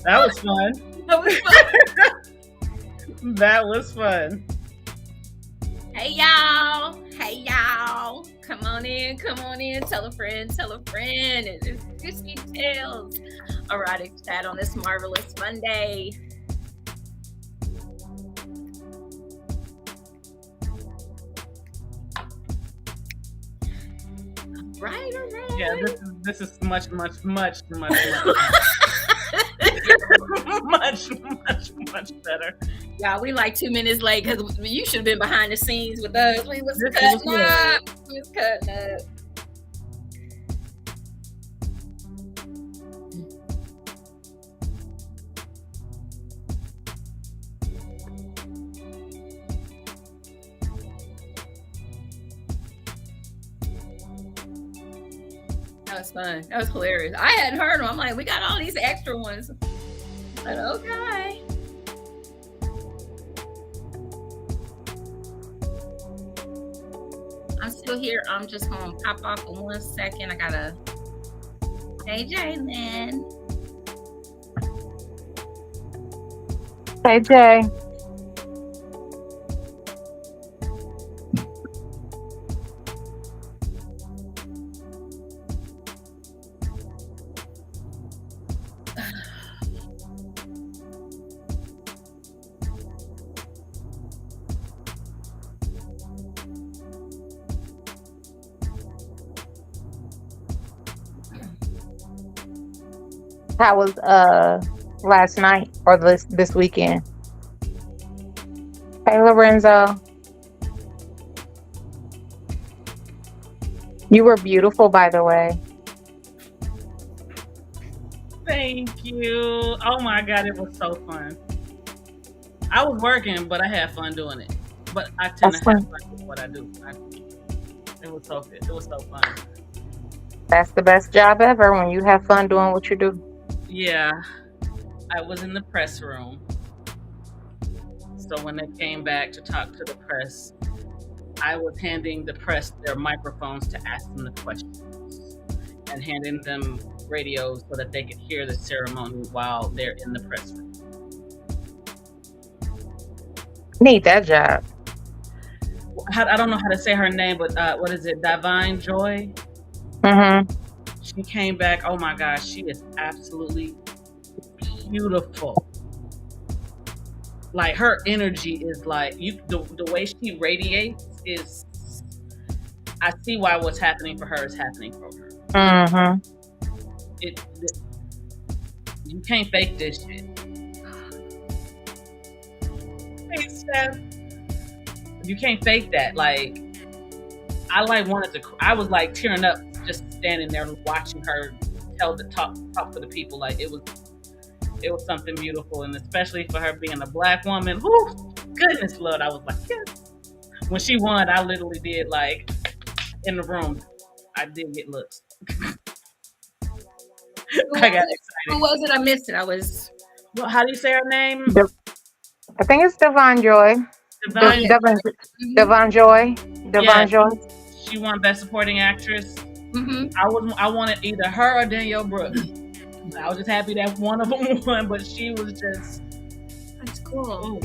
That was fun. That was fun. That was fun. Hey y'all. Hey y'all. Come on in. Come on in. Tell a friend. Tell a friend. It is JewCee Tales. Erotic chat on this marvelous Monday. Right, all right. Yeah, this is much much better. Yeah, we like 2 minutes late because you should have been behind the scenes with us. We was This cutting was up. We was cutting up. That was fun. That was hilarious. I hadn't heard them. I'm like, we got all these extra ones. But okay. I'm still here. I'm just gonna pop off in 1 second. I gotta. Hey, Jalen. Hey, Jay. How was last night or this weekend? Hey, Lorenzo. You were beautiful, by the way. Thank you. Oh my god, it was so fun. I was working, but I had fun doing it. But I tend That's to have fun. fun with what I do. It was so good. It was so fun. That's the best job ever when you have fun doing what you do. Yeah, I was in the press room. So when they came back to talk to the press, I was handing the press their microphones to ask them the questions and handing them radios so that they could hear the ceremony while they're in the press room. Need that job. I don't know how to say her name, but what is it? Divine Joy? Mm-hmm. She came back. Oh my gosh, she is absolutely beautiful. Like her energy is like the way she radiates is. I see why what's happening for her is happening for her. Mm-hmm. You can't fake this shit. Hey, Steph. You can't fake that. Like I was like tearing up just standing there watching her talk to the people. Like it was something beautiful, and especially for her being a black woman. Whoo, goodness, Lord, I was like, yes. When she won, I literally did like in the room. I did get looks. I got excited. Who was it? I missed it. I was. Well, how do you say her name? I think it's Divine Joy. Divine. Divine Joy. Divine Yes. Joy. She won Best Supporting Actress. Mm-hmm. I wanted either her or Danielle Brooks. I was just happy that one of them won, but she was just. That's cool. Ooh,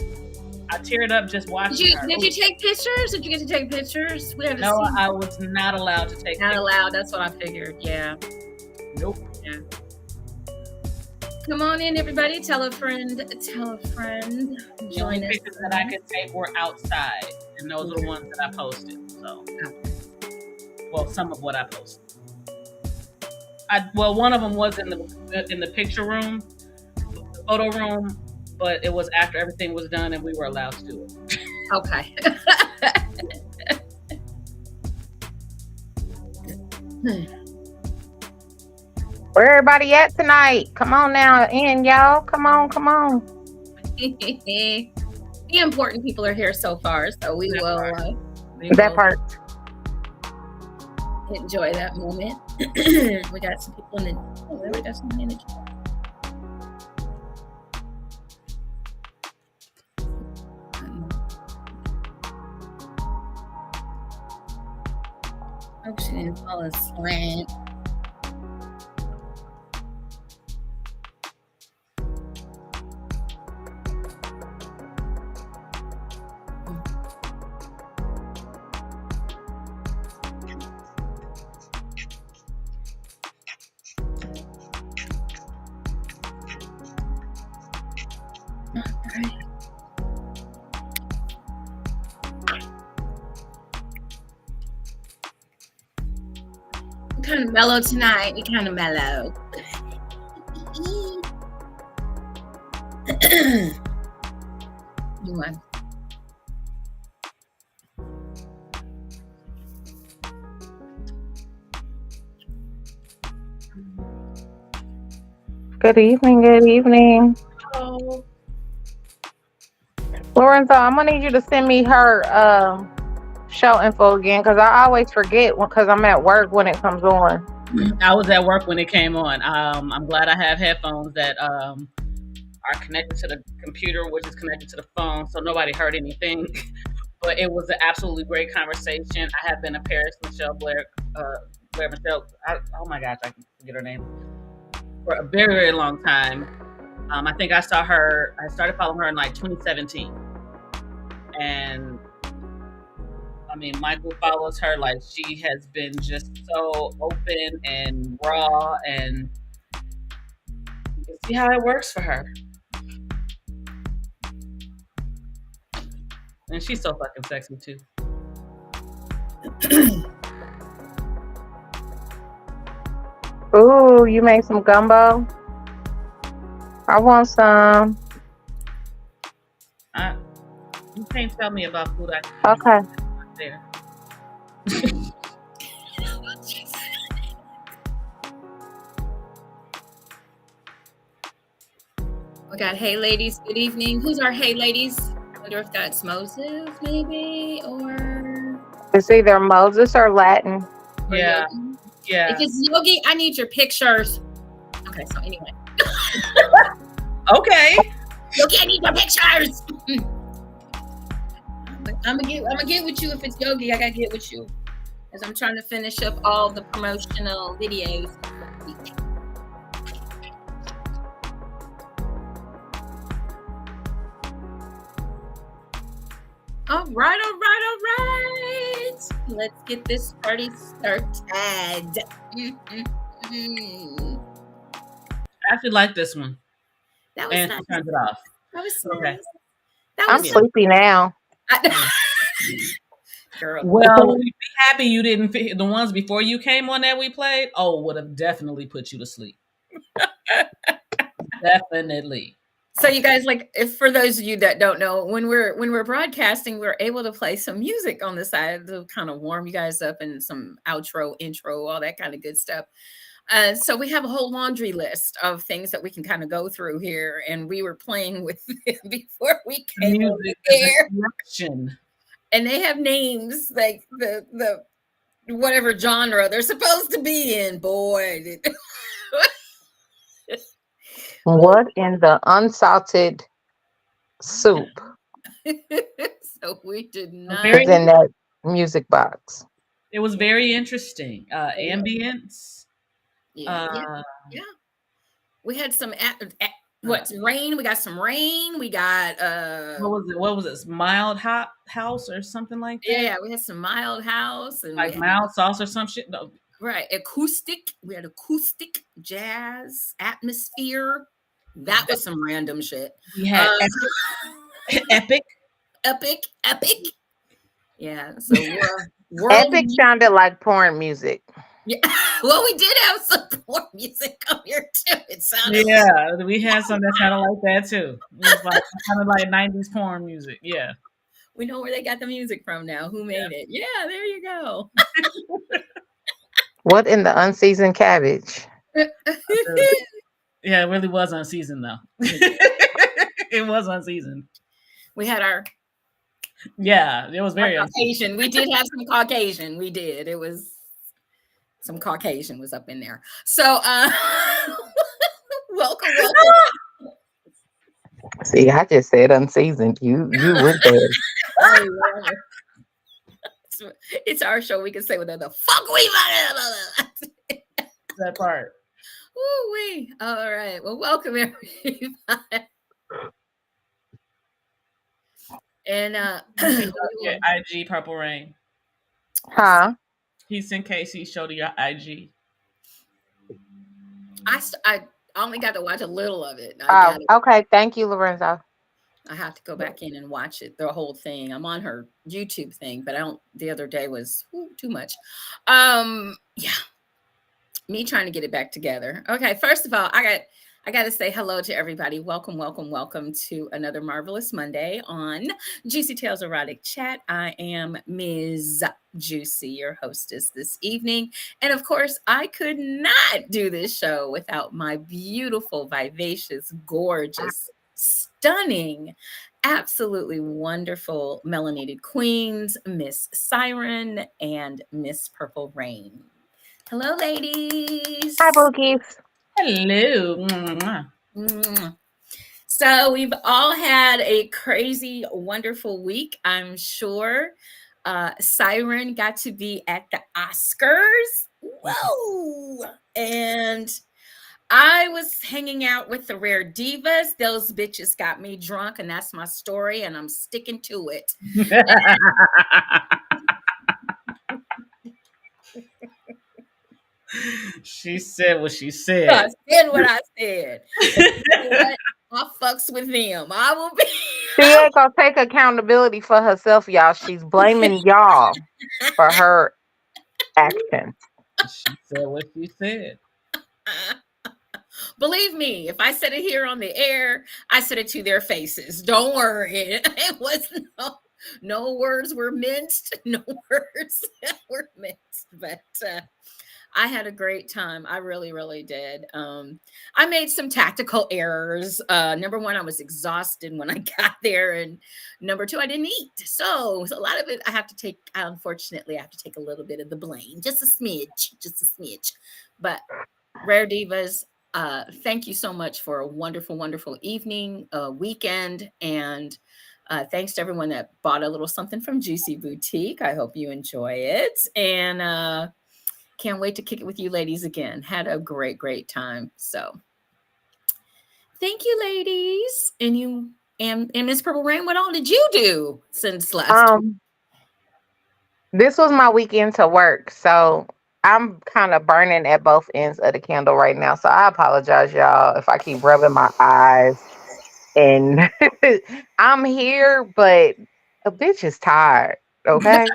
I teared up just watching her. Did you take pictures? Did you get to take pictures? We had to No, see. I was not allowed to take Not pictures. allowed. That's what I figured. Yeah. Nope. Yeah. Come on in, everybody. Tell a friend. Tell a friend. The only pictures that I could take were outside, and those are the ones that I posted. So, well, some of what I posted. One of them was in the picture room, the photo room, but it was after everything was done and we were allowed to do it. Okay. Where everybody at tonight? Come on now in, y'all. Come on. The important people are here so far, so we will part. Enjoy that moment. We got some people in the. We got some in the chat. Oh, she didn't fall asleep. We're kind of mellow tonight. We're kind of mellow. Good evening. Good evening. Oh, Lorenzo, I'm gonna need you to send me her show info again because I always forget because I'm at work when it comes on. I was at work when it came on. I'm glad I have headphones that are connected to the computer, which is connected to the phone, so nobody heard anything. But it was an absolutely great conversation. I have been to Paris, Blair Michelle. Oh my gosh, I can forget her name for a very, very long time. I think I started following her in like 2017. And I mean, Michael follows her, like she has been just so open and raw, and you can see how it works for her. And she's so fucking sexy too. Ooh, you made some gumbo? I want some. You can't tell me about food Okay. there. We got hey ladies, good evening. Who's our hey ladies? I wonder if that's Moses maybe or It's either Moses or Latin. Yeah. Yogi. Yeah. If it's Yogi, I need your pictures. Okay, so anyway. Okay. Yogi, I need your pictures. I'm gonna get with you if it's Yogi. I gotta get with you as I'm trying to finish up all the promotional videos. All right. Let's get this party started. I actually like this one. That was and nice. she turns it off. That was Okay. nice. That I'm was sleepy now. Girl. Well, we'd be happy you didn't. The ones before you came on that we played, would have definitely put you to sleep. Definitely. So you guys, like, if for those of you that don't know, when we're broadcasting, we're able to play some music on the side to kind of warm you guys up and some outro, intro, all that kind of good stuff. So we have a whole laundry list of things that we can kind of go through here, and we were playing with before we came over here. And they have names like the whatever genre they're supposed to be in. Boy, What in the unsalted soup so we did not. is in that music box? It was very interesting. Ambience. Yeah. We had some rain. We got some rain. We got what was it? Mild hot house or something like that? Yeah, we had some mild house and like mild sauce or some shit. No. Right. Acoustic. We had acoustic jazz atmosphere. That was some random shit. We had epic. Yeah. So Epic sounded like porn music. Yeah. Well, we did have some porn music up here too. It sounded we had some that sounded like that too. It was like kind of like 90s porn music. Yeah. We know where they got the music from now. Who made it? Yeah, there you go. What in the unseasoned cabbage? Yeah, it really was unseasoned though. It was unseasoned. We had our it was very Caucasian. We did have some Caucasian. We did. It was some Caucasian was up in there. So welcome. See, I just said unseasoned. You went there. It's our show. We can say whatever the fuck we want. That part. Ooh-wee. All right. Well, welcome everybody. And IG Purple Rain. Huh? He sent Casey show to your IG. I only got to watch a little of it. Okay. Thank you, Lorenzo. I have to go back in and watch it, the whole thing. I'm on her YouTube thing, but I don't. The other day was too much. Yeah, me trying to get it back together. Okay, first of all, I got to say hello to everybody. Welcome, welcome, welcome to another marvelous Monday on Juicy Tales Erotic Chat. I am Ms. JewCee, your hostess this evening. And of course, I could not do this show without my beautiful, vivacious, gorgeous, stunning, absolutely wonderful melanated queens, Miss Siren and Miss Purple Rain. Hello, Hi, ladies. Bookies. Hello. Mwah. Mwah. So we've all had a crazy, wonderful week, I'm sure. Siren got to be at the Oscars. Whoa! And I was hanging out with the Rare Divas. Those bitches got me drunk, and that's my story, and I'm sticking to it. She said what she I said. said what I said. And you know what? I fucks with them. I will be. She ain't gonna take accountability for herself, y'all. She's blaming y'all for her actions. She said what she said. Believe me, if I said it here on the air, I said it to their faces. Don't worry. It was no words were minced. No words were minced. But I had a great time. I really, really did. I made some tactical errors. Number one, I was exhausted when I got there, and number two, I didn't eat. So a lot of it, I have to take. Unfortunately, I have to take a little bit of the blame, just a smidge. But Rare Divas, thank you so much for a wonderful, wonderful evening, weekend, and thanks to everyone that bought a little something from Juicy Boutique. I hope you enjoy it, and can't wait to kick it with you ladies again. Had a great, great time. So thank you, ladies. And you and Miss Purple Rain, what all did you do since last week? This was my weekend to work, so I'm kind of burning at both ends of the candle right now. So I apologize, y'all, if I keep rubbing my eyes. And I'm here, but a bitch is tired. Okay.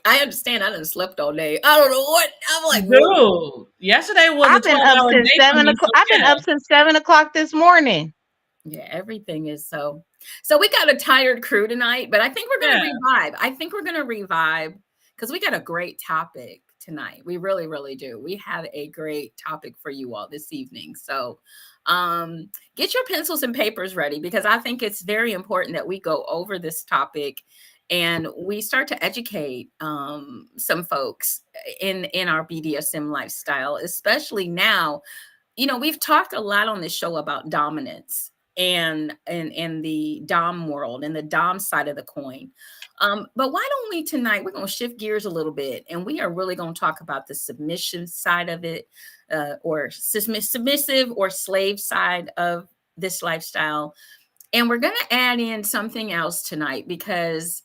I understand I done slept all day. I don't know what. I'm like, what? Dude, yesterday was a I've been up 12-hour since day for 7 me, o'clock. so I've been yeah. up since 7 o'clock this morning. Yeah, everything is so. So we got a tired crew tonight, but I think we're gonna revive. I think we're gonna revive because we got a great topic tonight. We really, really do. We have a great topic for you all this evening. So get your pencils and papers ready because I think it's very important that we go over this topic and we start to educate some folks in our BDSM lifestyle, especially now. You know, we've talked a lot on this show about dominance and the dom world and the dom side of the coin. But why don't we tonight, we're going to shift gears a little bit and we are really going to talk about the submission side of it, or submissive or slave side of this lifestyle. And we're going to add in something else tonight because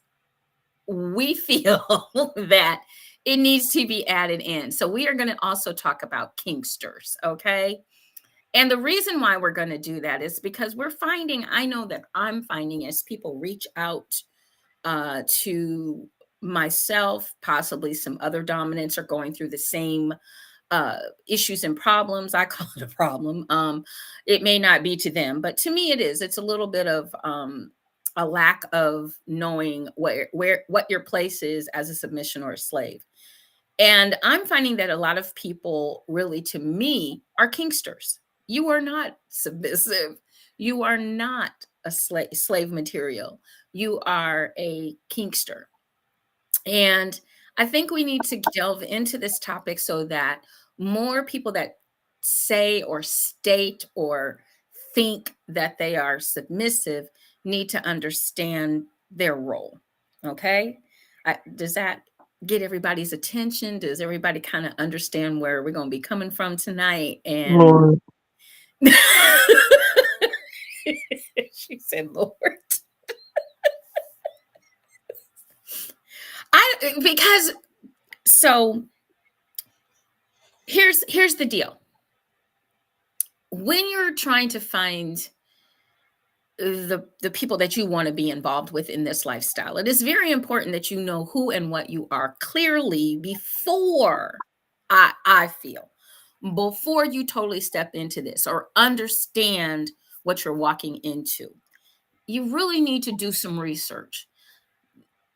we feel that it needs to be added in. So we are going to also talk about kinksters, okay? And the reason why we're going to do that is because we're finding, I know that I'm finding as people reach out to myself, possibly some other dominants are going through the same issues and problems. I call it a problem. It may not be to them, but to me it is. It's a little bit of a lack of knowing what your place is as a submission or a slave. And I'm finding that a lot of people really, to me, are kinksters. You are not submissive. You are not a slave material. You are a kinkster. And I think we need to delve into this topic so that more people that say or state or think that they are submissive need to understand their role. Okay? Does that get everybody's attention? Does everybody kind of understand where we're going to be coming from tonight? And Lord. she said, Lord. Because so here's the deal. When you're trying to find the people that you want to be involved with in this lifestyle. It is very important that you know who and what you are clearly before I feel before you totally step into this or understand what you're walking into. You really need to do some research,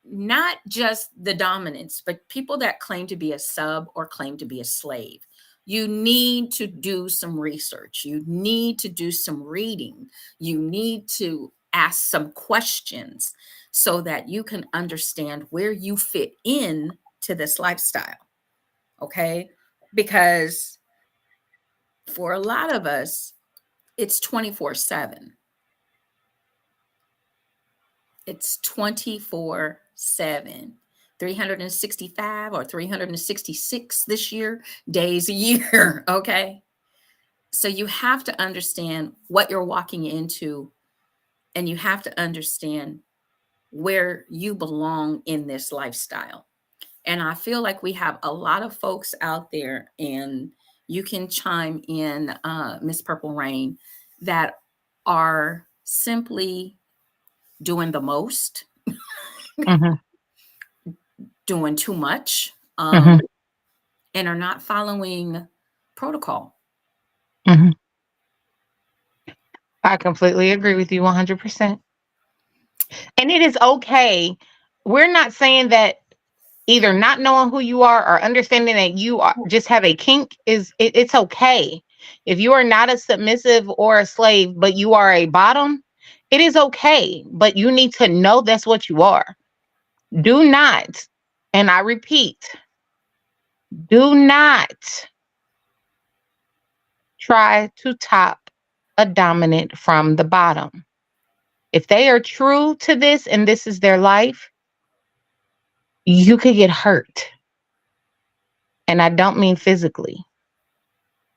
not just the dominants, but people that claim to be a sub or claim to be a slave. You need to do some research. You need to do some reading. You need to ask some questions so that you can understand where you fit in to this lifestyle. Okay? Because for a lot of us, it's 24/7. It's 24/7. 365 or 366 this year, days a year. Okay. So you have to understand what you're walking into, and you have to understand where you belong in this lifestyle. And I feel like we have a lot of folks out there, and you can chime in, Miss Purple Rain, that are simply doing the most, Mhm. doing too much, Mhm. and are not following protocol. Mhm. I completely agree with you 100%. And it is okay. We're not saying that either not knowing who you are or understanding that you are just have a kink it's okay. If you are not a submissive or a slave, but you are a bottom, it is okay. But you need to know that's what you are. Do not, and I repeat, do not try to top a dominant from the bottom. If they are true to this and this is their life, you could get hurt. And I don't mean physically,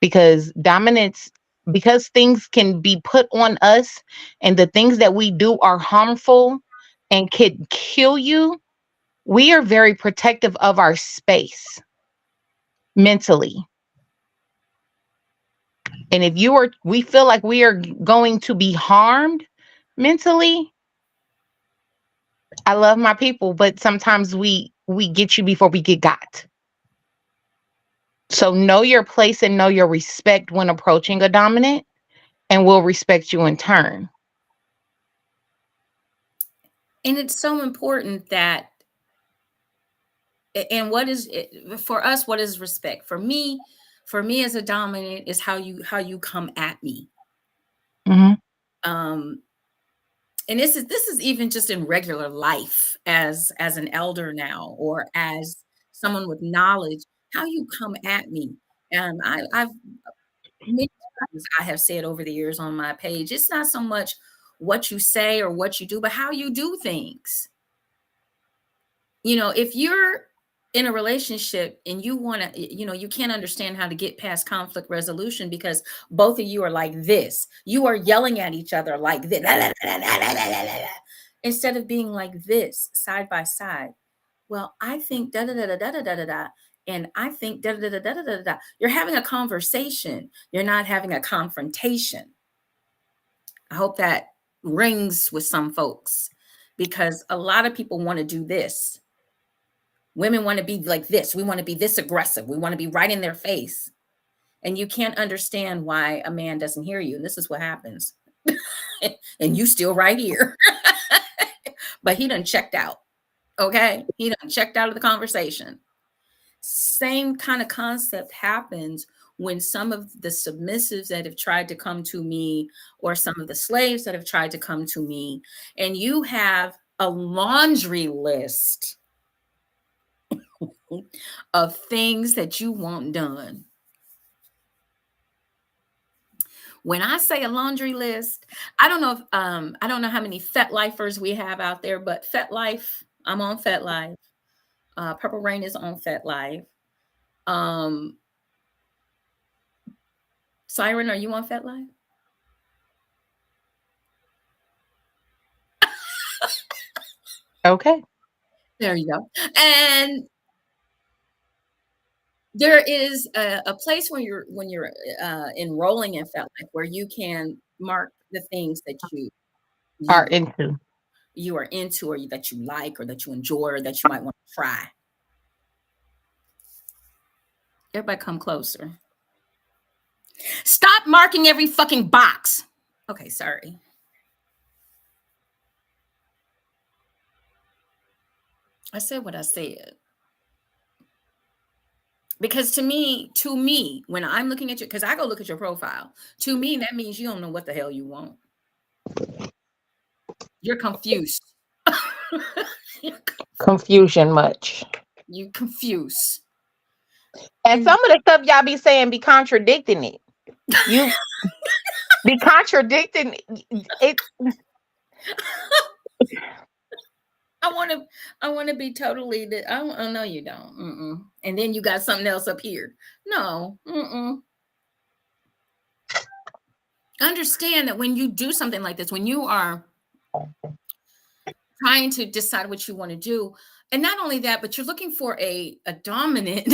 because dominance, because things can be put on us and the things that we do are harmful and could kill you, we are very protective of our space mentally. And if you are, we feel like we are going to be harmed mentally. I love my people, but sometimes we get you before we get got. So know your place and know your respect when approaching a dominant, and will respect you in turn. And it's so important that, and what is it, for us, what is respect? For me as a dominant is how you come at me. Hmm. Um, and this is even just in regular life as an elder now, or as someone with knowledge, how you come at me. And I've many times I have said over the years on my page, it's not so much what you say or what you do, but how you do things. If you're in a relationship and you want to, you can't understand how to get past conflict resolution because both of you are like this. You are yelling at each other like this, instead of being like this side by side. Well, I think da da da da da da da da da. And I think da da da da da da da. You're having a conversation. You're not having a confrontation. I hope that rings with some folks, because a lot of people want to do this. Women want to be like this. We want to be this aggressive. We want to be right in their face. And you can't understand why a man doesn't hear you. And this is what happens. And you still right here. But he done checked out. Okay. He done checked out of the conversation. Same kind of concept happens when some of the submissives that have tried to come to me, or some of the slaves that have tried to come to me, and you have a laundry list of things that you want done. When I say a laundry list, I don't know how many Fet Lifers we have out there, but Fet Life, I'm on Fet Life. Purple Rain is on Fet Life. Um, Siren, are you on Fet Life? Okay. There you go. And there is a place when you're enrolling in Fet Life where you can mark the things that you Are you into. you are into, or that you like, or that you enjoy, or that you might want to try. Everybody come closer. Stop marking every fucking box. Okay, sorry. I said what I said. Because to me, when I'm looking at you, because I go look at your profile, to me, that means you don't know what the hell you want. You're confused. You're Confusion much. you confused. And And some of the stuff y'all be saying be contradicting it. You be contradicting it. I want to, I want to be totally. Oh no, you don't. Mm-mm. And then you got something else up here. No. Mm-mm. Understand that when you do something like this, when you are trying to decide what you want to do, and not only that, but you're looking for a dominant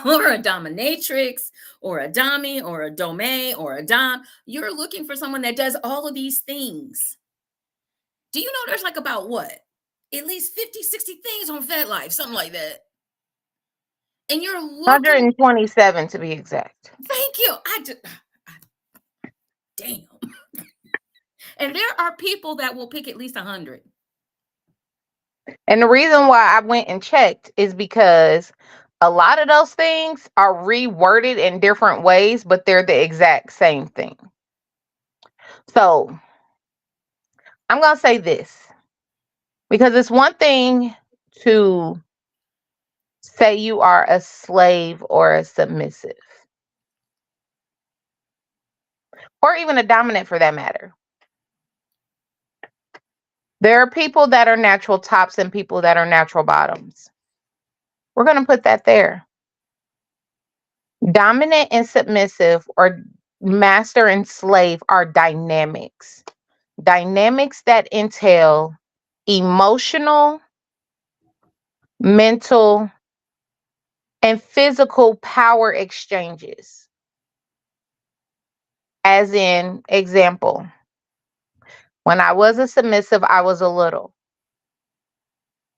or a dominatrix or a dommy or a dome or a dom. You're looking for someone that does all of these things. Do you know there's like about what? At least 50, 60 things on FedLife, something like that. And you're looking, 127 to be exact. thank you. Damn. And there are people that will pick at least 100. And the reason why I went and checked is because a lot of those things are reworded in different ways, but they're the exact same thing. So I'm going to say this because it's one thing to say you are a slave or a submissive, or even a dominant for that matter. There are people that are natural tops and people that are natural bottoms. We're going to put that there. Dominant and submissive, or master and slave, are dynamics. Dynamics that entail emotional, mental, and physical power exchanges. As in, example, when I was a submissive, I was a little.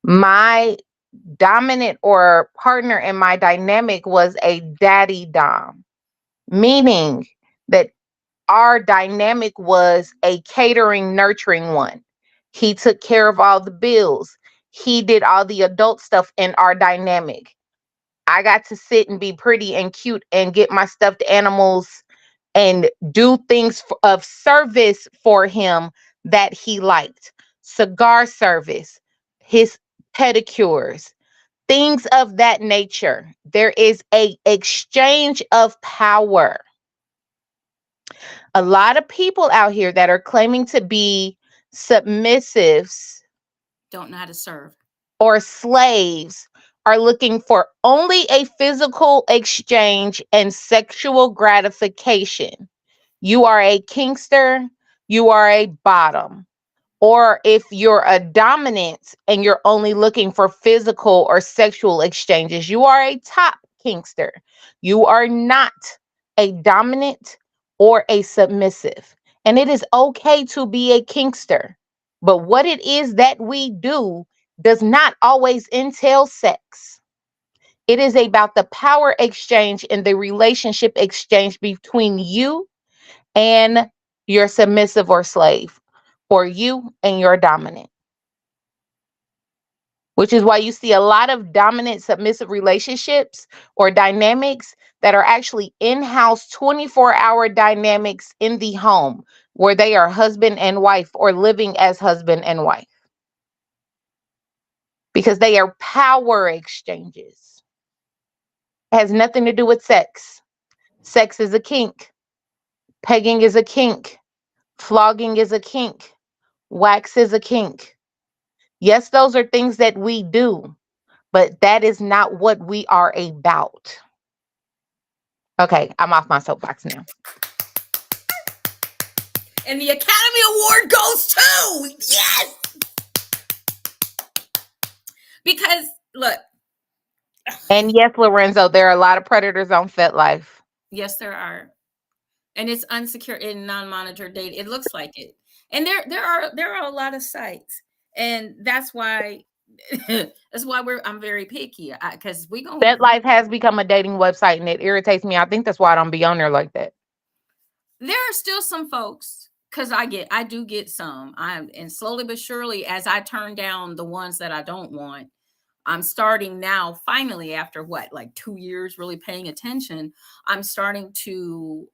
My dominant or partner in my dynamic was a daddy dom, meaning that our dynamic was a catering, nurturing one. He took care of all the bills. He did all the adult stuff in our dynamic. I got to sit and be pretty and cute and get my stuffed animals and do things of service for him that he liked. Cigar service, his pedicures, things of that nature. There is a exchange of power. A lot of people out here that are claiming to be submissives Don't know how to serve. or slaves are looking for only a physical exchange and sexual gratification. You are a kingster, you are a bottom. Or if you're a dominant and you're only looking for physical or sexual exchanges, you are a top kingster. You are not a dominant or a submissive. And it is okay to be a kingster. But what it is that we do does not always entail sex. It is about the power exchange and the relationship exchange between you and your submissive or slave, or you and your dominant. Which is why you see a lot of dominant submissive relationships or dynamics that are actually in-house 24-hour dynamics in the home, where they are husband and wife or living as husband and wife. Because they are power exchanges. It has nothing to do with sex. Sex is a kink. Pegging is a kink. Flogging is a kink. Wax is a kink. Yes, those are things that we do, but that is not what we are about. Okay, I'm off my soapbox now. And the Academy Award goes to, yes! Because, look. And yes, Lorenzo, there are a lot of predators on FetLife. Yes, there are. and it's unsecured and non-monitored data. It looks like it, and there are a lot of sites, and that's why I'm very picky, because we gonna. That life has become a dating website and it irritates me. I think that's why I don't be on there like that. There are still some folks, because I do get some. And slowly but surely, as I turn down the ones that I don't want, I'm starting now, finally, after what, like 2 years really paying attention, I'm starting to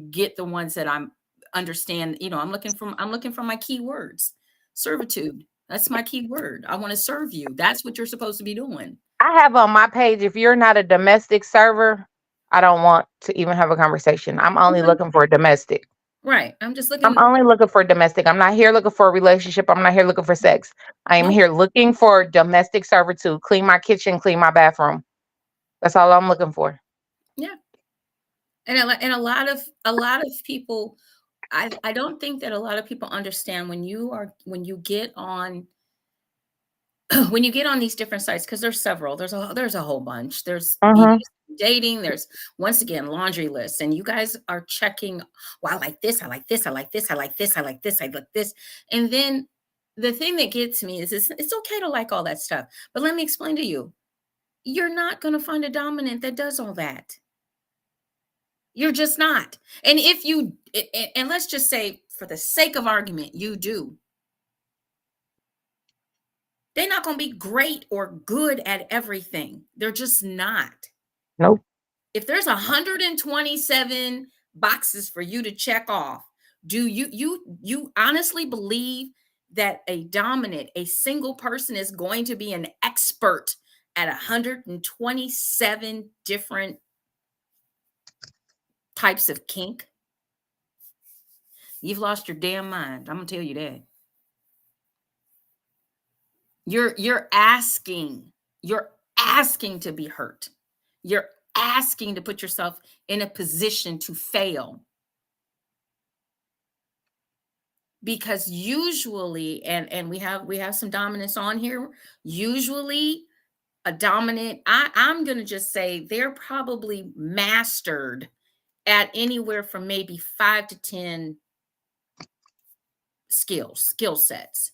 get the ones that I'm understand. I'm looking for my keywords. Servitude. That's my key word. I want to serve you. That's what you're supposed to be doing. I have on my page, if you're not a domestic server, I don't want to even have a conversation. I'm only looking for a domestic. Right. I'm just I'm looking. only looking for domestic. I'm not here looking for a relationship. I'm not here looking for sex. I am Nope. here looking for domestic servitude. Clean my kitchen, clean my bathroom. That's all I'm looking for. Yeah. And a lot of people, I don't think that a lot of people understand when you get on when you get on these different sites, because there's several, there's a whole bunch. There's Mm-hmm. BDSM dating, there's, once again, laundry lists, and you guys are checking, well, I like this, I like this, I like this, I like this, I like this, I like this. And then the thing that gets me is it's okay to like all that stuff, but let me explain to you, you're not going to find a dominant that does all that. You're just not. And if you, and let's just say, for the sake of argument, you do, they're not going to be great or good at everything. They're just not. Nope. If there's 127 boxes for you to check off, do you honestly believe that a dominant, a single person, is going to be an expert at 127 different types of kink? You've lost your damn mind. I'm gonna tell you that. You're asking to be hurt. You're asking to put yourself in a position to fail. Because usually, and we have some dominants on here, usually a dominant, I'm gonna just say they're probably mastered at anywhere from maybe 5 to 10 skill sets,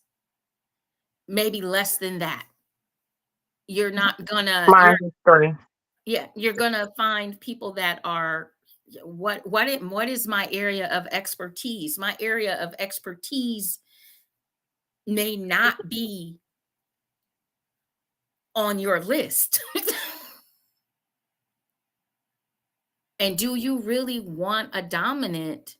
maybe less than that. You're not gonna Mine is 3. you're gonna find people that are, what is my area of expertise? My area of expertise may not be on your list. And do you really want a dominant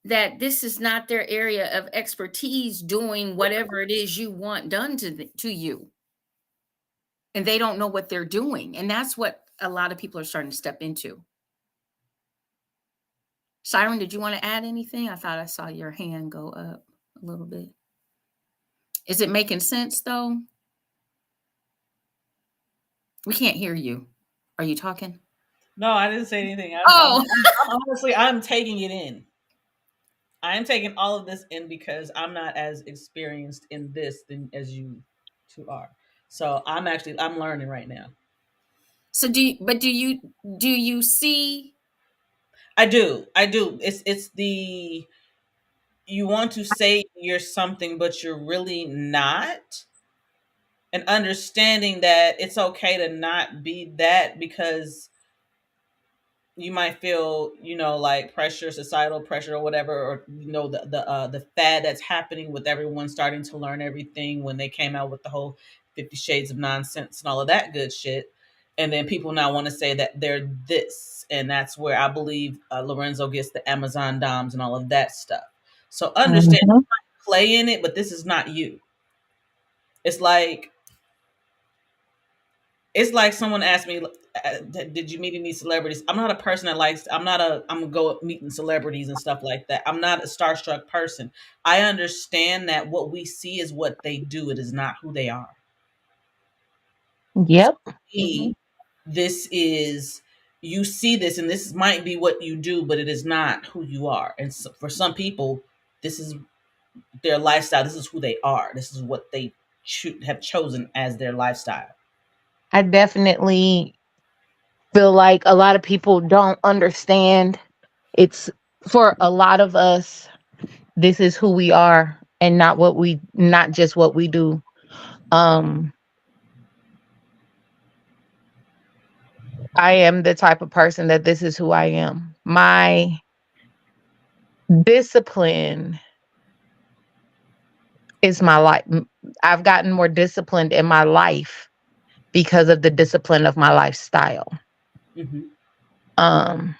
that this is not their area of expertise, doing whatever it is you want done to you? And they don't know what they're doing. And that's what a lot of people are starting to step into. Siren, did you want to add anything? I thought I saw your hand go up a little bit. Is it making sense, though? We can't hear you. Are you talking? No, I didn't say anything. Oh. I'm honestly, I'm taking it in. I'm taking all of this in because I'm not as experienced in this as you two are. So I'm learning right now. So do you see? I do. It's the, you want to say you're something, but you're really not. And understanding that it's okay to not be that, because you might feel, like pressure, societal pressure or whatever, or the fad that's happening with everyone starting to learn everything when they came out with the whole 50 shades of nonsense and all of that good shit. And then people now want to say that they're this, and that's where I believe Lorenzo gets the Amazon Doms and all of that stuff. So understand, Mm-hmm. play in it, but this is not you. It's like someone asked me, "Did you meet any celebrities?" I'm not a person that likes. I'm gonna go meeting celebrities and stuff like that. I'm not a starstruck person. I understand that what we see is what they do. It is not who they are. Yep. Me, this is, you see this, and this might be what you do, but it is not who you are. And so for some people, this is their lifestyle. This is who they are. This is what they have chosen as their lifestyle. I definitely feel like a lot of people don't understand. It's for a lot of us, this is who we are and not just what we do. Um I am the type of person that this is who I am. My discipline is my life. I've gotten more disciplined in my life because of the discipline of my lifestyle. Mm-hmm. Um,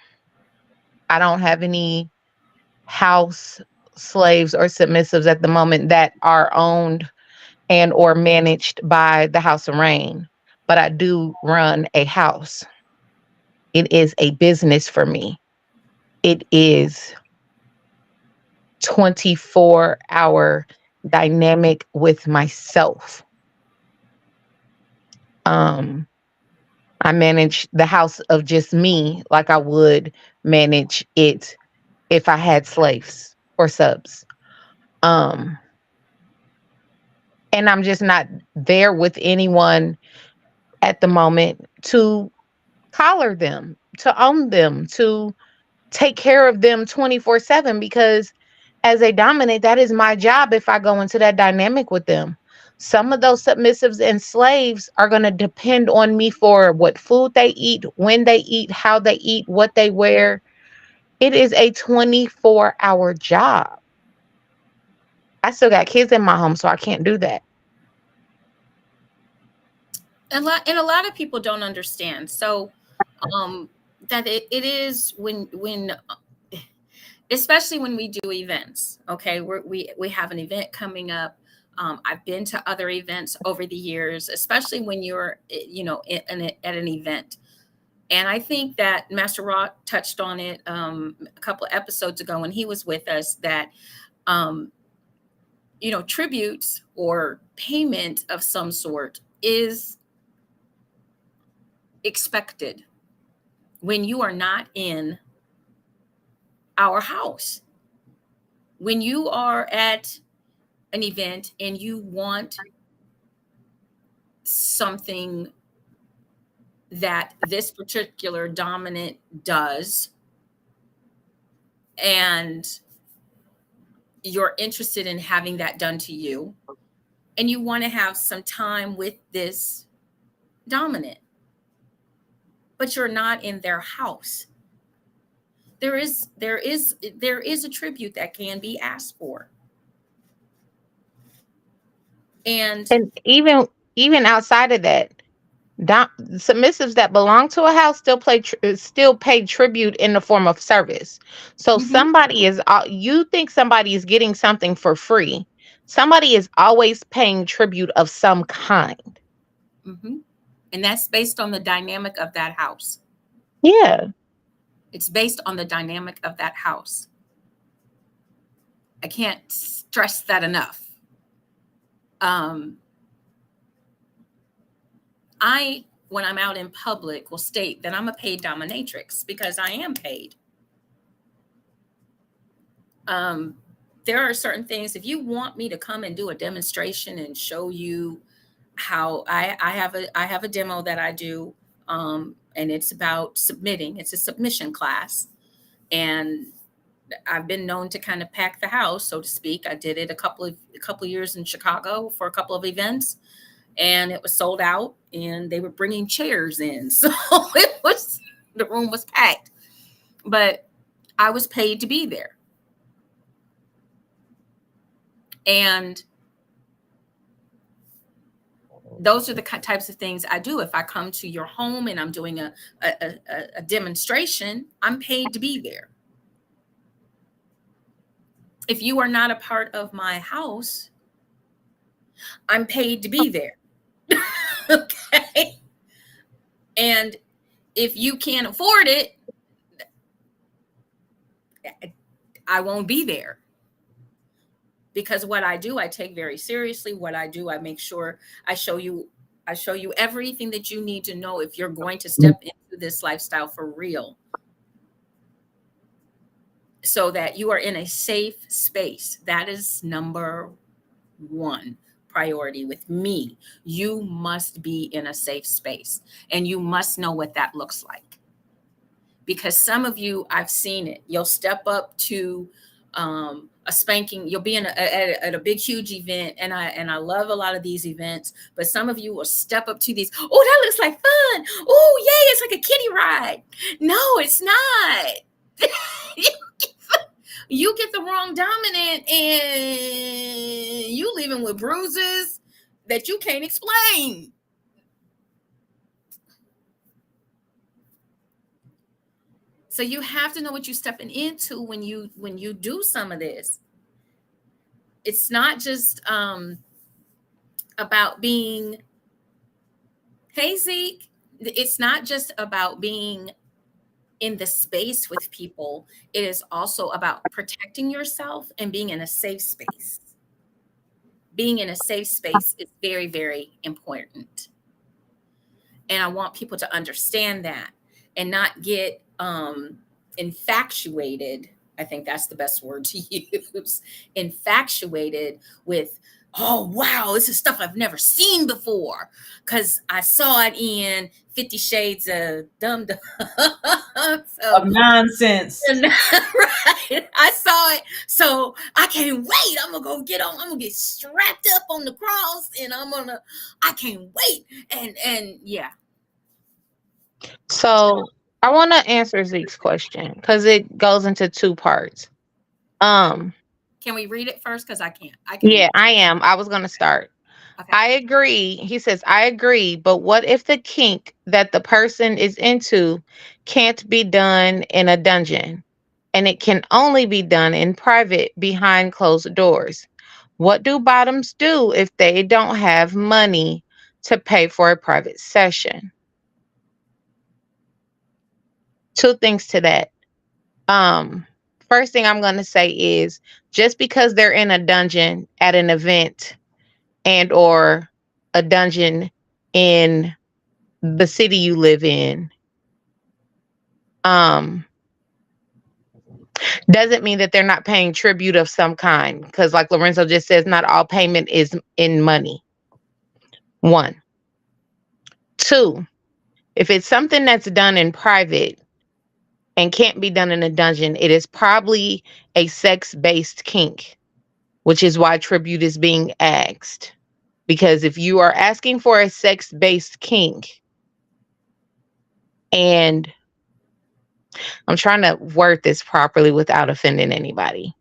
I don't have any house slaves or submissives at the moment that are owned and or managed by the House of Rain, but I do run a house. It is a business for me. It is 24-hour dynamic with myself. Um, I manage the house of just me like I would manage it if I had slaves or subs. Um, and I'm just not there with anyone at the moment to collar them, to own them, to take care of them 24/7 because as a dominant, that is my job if I go into that dynamic with them. Some of those submissives and slaves are going to depend on me for what food they eat, when they eat, how they eat, what they wear. It is a 24-hour job. I still got kids in my home, so I can't do that. A lot of people don't understand. So that it is when especially when we do events. Okay, we have an event coming up. I've been to other events over the years, especially when you're at an event. And I think that Master Rock touched on it a couple of episodes ago when he was with us, that um, tributes or payment of some sort is expected when you are not in our house. When you are at an event and you want something that this particular dominant does, and you're interested in having that done to you, and you want to have some time with this dominant, but you're not in their house, there is a tribute that can be asked for. And And even outside of that, submissives that belong to a house still pay tribute in the form of service. So mhm, you think somebody is getting something for free. Somebody is always paying tribute of some kind. mhm. And that's based on the dynamic of that house. Yeah. It's based on the dynamic of that house. I can't stress that enough. Um, I, when I'm out in public, will state that I'm a paid dominatrix because I am paid. Um, there are certain things, if you want me to come and do a demonstration and show you how I have a demo that I do, and it's about submitting. It's a submission class, and I've been known to kind of pack the house, so to speak. I did it a couple of years in Chicago for a couple of events, and it was sold out, and they were bringing chairs in, so the room was packed, but I was paid to be there. And those are the types of things I do. If I come to your home and I'm doing a demonstration, I'm paid to be there. If you are not a part of my house, I'm paid to be there. Okay. And if you can't afford it, I won't be there. Because what I do, I take very seriously. What I do, I make sure I show you I show you everything that you need to know if you're going to step into this lifestyle for real, so that you are in a safe space. That is number one priority with me. You must be in a safe space, and you must know what that looks like. because some of you, I've seen it. You'll step up to a spanking. You'll be at a big, huge event, and I love a lot of these events. But some of you will step up to these. Oh, that looks like fun. Oh, yay! It's like a kiddie ride. No, it's not. You get the wrong dominant, and you leaving with bruises that you can't explain. So you have to know what you're stepping into when you do some of this. It's not just about being, hey Zeke, it's not just about being in the space with people. It is also about protecting yourself and being in a safe space. Being in a safe space is very, very important. And I want people to understand that and not get infatuated. I think that's the best word to use. Infatuated with, oh, wow, this is stuff I've never seen before because I saw it in 50 Shades of Dum Dum. Of nonsense. Right. I saw it. So I can't wait. I'm going to get strapped up on the cross and I can't wait. And yeah. So I want to answer Zeke's question because it goes into two parts. Can we read it first? Because I can't. Yeah, I am. I was going to start. Okay. I agree. He says, I agree. But what if the kink that the person is into can't be done in a dungeon and it can only be done in private behind closed doors? What do bottoms do if they don't have money to pay for a private session? Two things to that. First thing I'm going to say is just because they're in a dungeon at an event and or a dungeon in the city you live in, doesn't mean that they're not paying tribute of some kind. Because like Lorenzo just says, not all payment is in money. One. Two, if it's something that's done in private and can't be done in a dungeon, it is probably a sex-based kink, which is why tribute is being asked. Because if you are asking for a sex-based kink, and I'm trying to word this properly without offending anybody.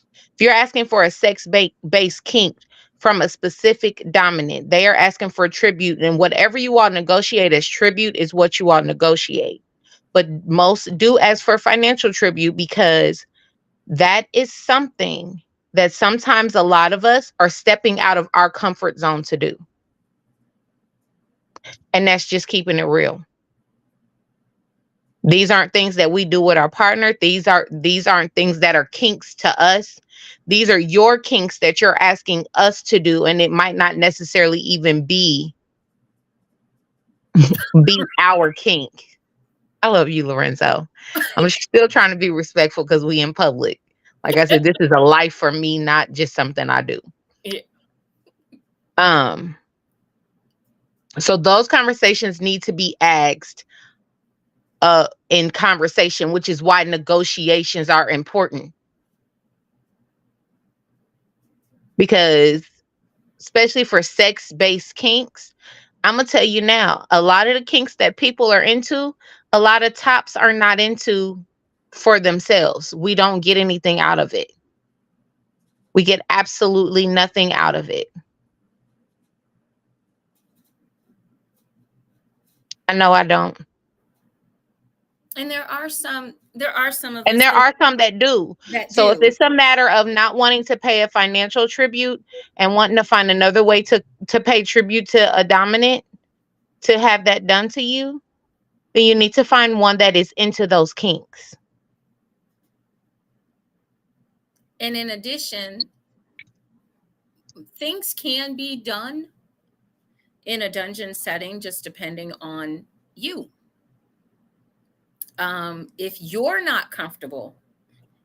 If you're asking for a sex-based kink from a specific dominant, they are asking for tribute, and whatever you all negotiate as tribute is what you all negotiate. But most do ask for financial tribute because that is something that sometimes a lot of us are stepping out of our comfort zone to do. And that's just keeping it real. These aren't things that we do with our partner. These aren't things that are kinks to us. These are your kinks that you're asking us to do, and it might not necessarily even be our kink. I love you, Lorenzo. I'm still trying to be respectful because we in public. Like I said, this is a life for me, not just something I do. Yeah. So those conversations need to be asked in conversation, which is why negotiations are important. Because especially for sex-based kinks, I'm gonna tell you now, a lot of the kinks that people are into, a lot of tops are not into for themselves. We don't get anything out of it. We get absolutely nothing out of it. I know I don't. And there are some of And us there are some that do. So if do. it's a matter of not wanting to pay a financial tribute and wanting to find another way to pay tribute to a dominant to have that done to you, then you need to find one that is into those kinks. And in addition, things can be done in a dungeon setting, just depending on you. If you're not comfortable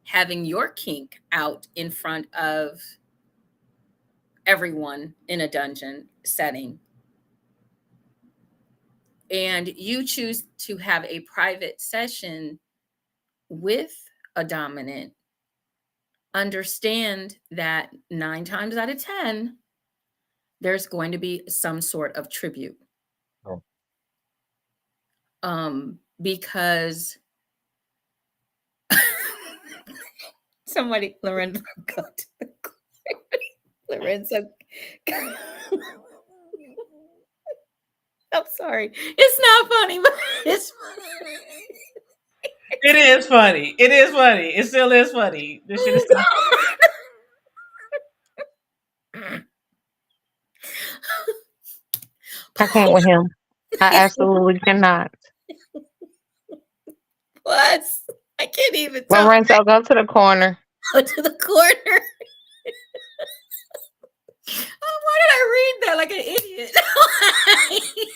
having your kink out in front of everyone in a dungeon setting, and you choose to have a private session with a dominant, understand that 9 times out of 10, there's going to be some sort of tribute. Because somebody, Lorenzo, go to the Lorenzo. I'm sorry. It's not funny, but it's funny. It is funny. It is funny. It still is funny. This shit is still I can't with him. I absolutely cannot. Plus, I can't even tell. Lorenzo, go to the corner. Go to the corner. Oh, why did I read that like an idiot?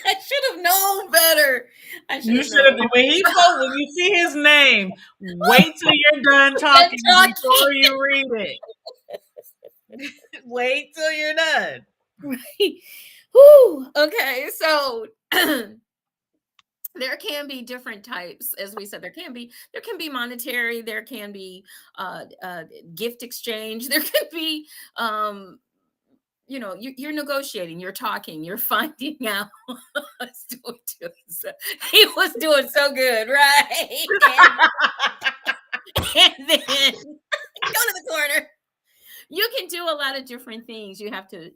I should have known better. You should have. When you see his name, wait till you're done talking before you read it. Wait till you're done. Right. Whew. Okay, so there can be different types, as we said. There can be monetary. There can be gift exchange. There can be you're negotiating, you're talking, you're finding out. He was doing so good, right? And then go to the corner. You can do a lot of different things. You have to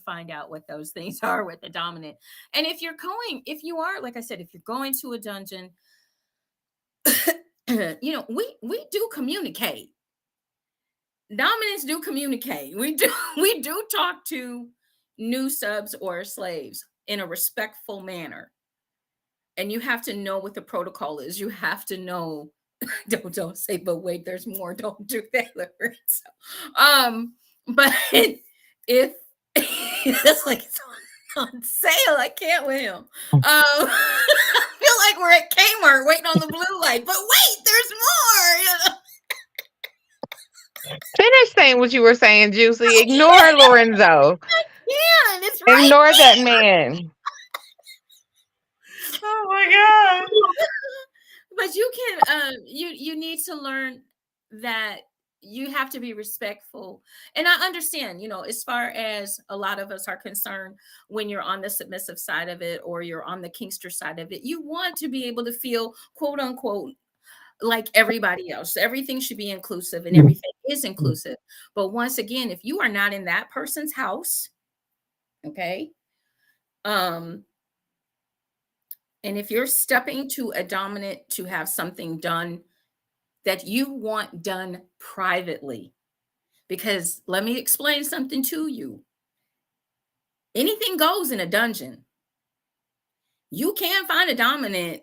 find out what those things are with the dominant. And if you are, like I said, if you're going to a dungeon, we do communicate. Dominants do communicate. We do talk to new subs or slaves in a respectful manner. And you have to know what the protocol is. You have to know. Don't say, but wait, there's more. Don't do that, Lorenzo. But if it's like it's on sale, I can't with him. I feel like we're at Kmart waiting on the blue light. But wait, there's more. Finish saying what you were saying, JewCee. Ignore Lorenzo. Yeah, it's right. Ignore that man. Oh my God. But you can you need to learn that you have to be respectful. And I understand, as far as a lot of us are concerned, when you're on the submissive side of it or you're on the kinkster side of it, you want to be able to feel, quote unquote, like everybody else. Everything should be inclusive, and everything is inclusive. But once again, if you are not in that person's house, okay, and if you're stepping to a dominant to have something done that you want done privately, because let me explain something to you. Anything goes in a dungeon. You can find a dominant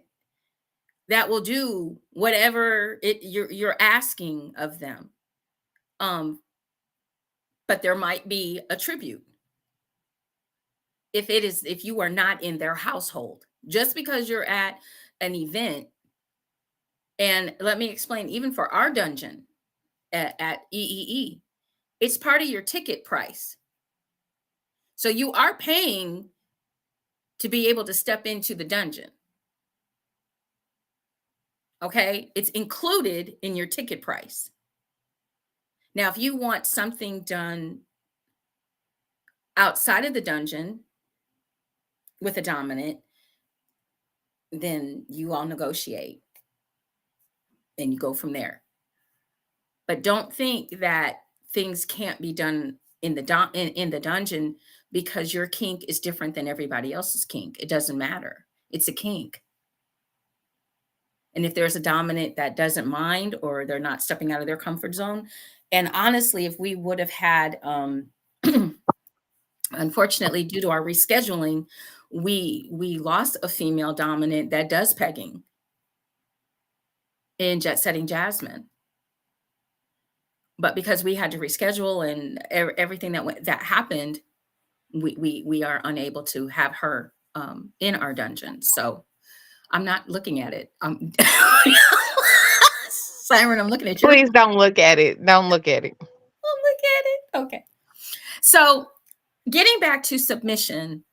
that will do whatever you're asking of them. But there might be a tribute if you are not in their household. Just because you're at an event, and let me explain, even for our dungeon at EEE, it's part of your ticket price. So you are paying to be able to step into the dungeon. Okay, it's included in your ticket price. Now, if you want something done outside of the dungeon with a dominant, then you all negotiate and you go from there. But don't think that things can't be done in the dungeon because your kink is different than everybody else's kink. It doesn't matter. It's a kink. And if there's a dominant that doesn't mind, or they're not stepping out of their comfort zone, and honestly, if we would have had, unfortunately, due to our rescheduling, we lost a female dominant that does pegging in Jet Setting Jasmine. But because we had to reschedule and everything that happened, we are unable to have her in our dungeon. So I'm not looking at it. Siren, I'm looking at you. Please don't look at it. Don't look at it. Don't look at it. Okay. So getting back to submission,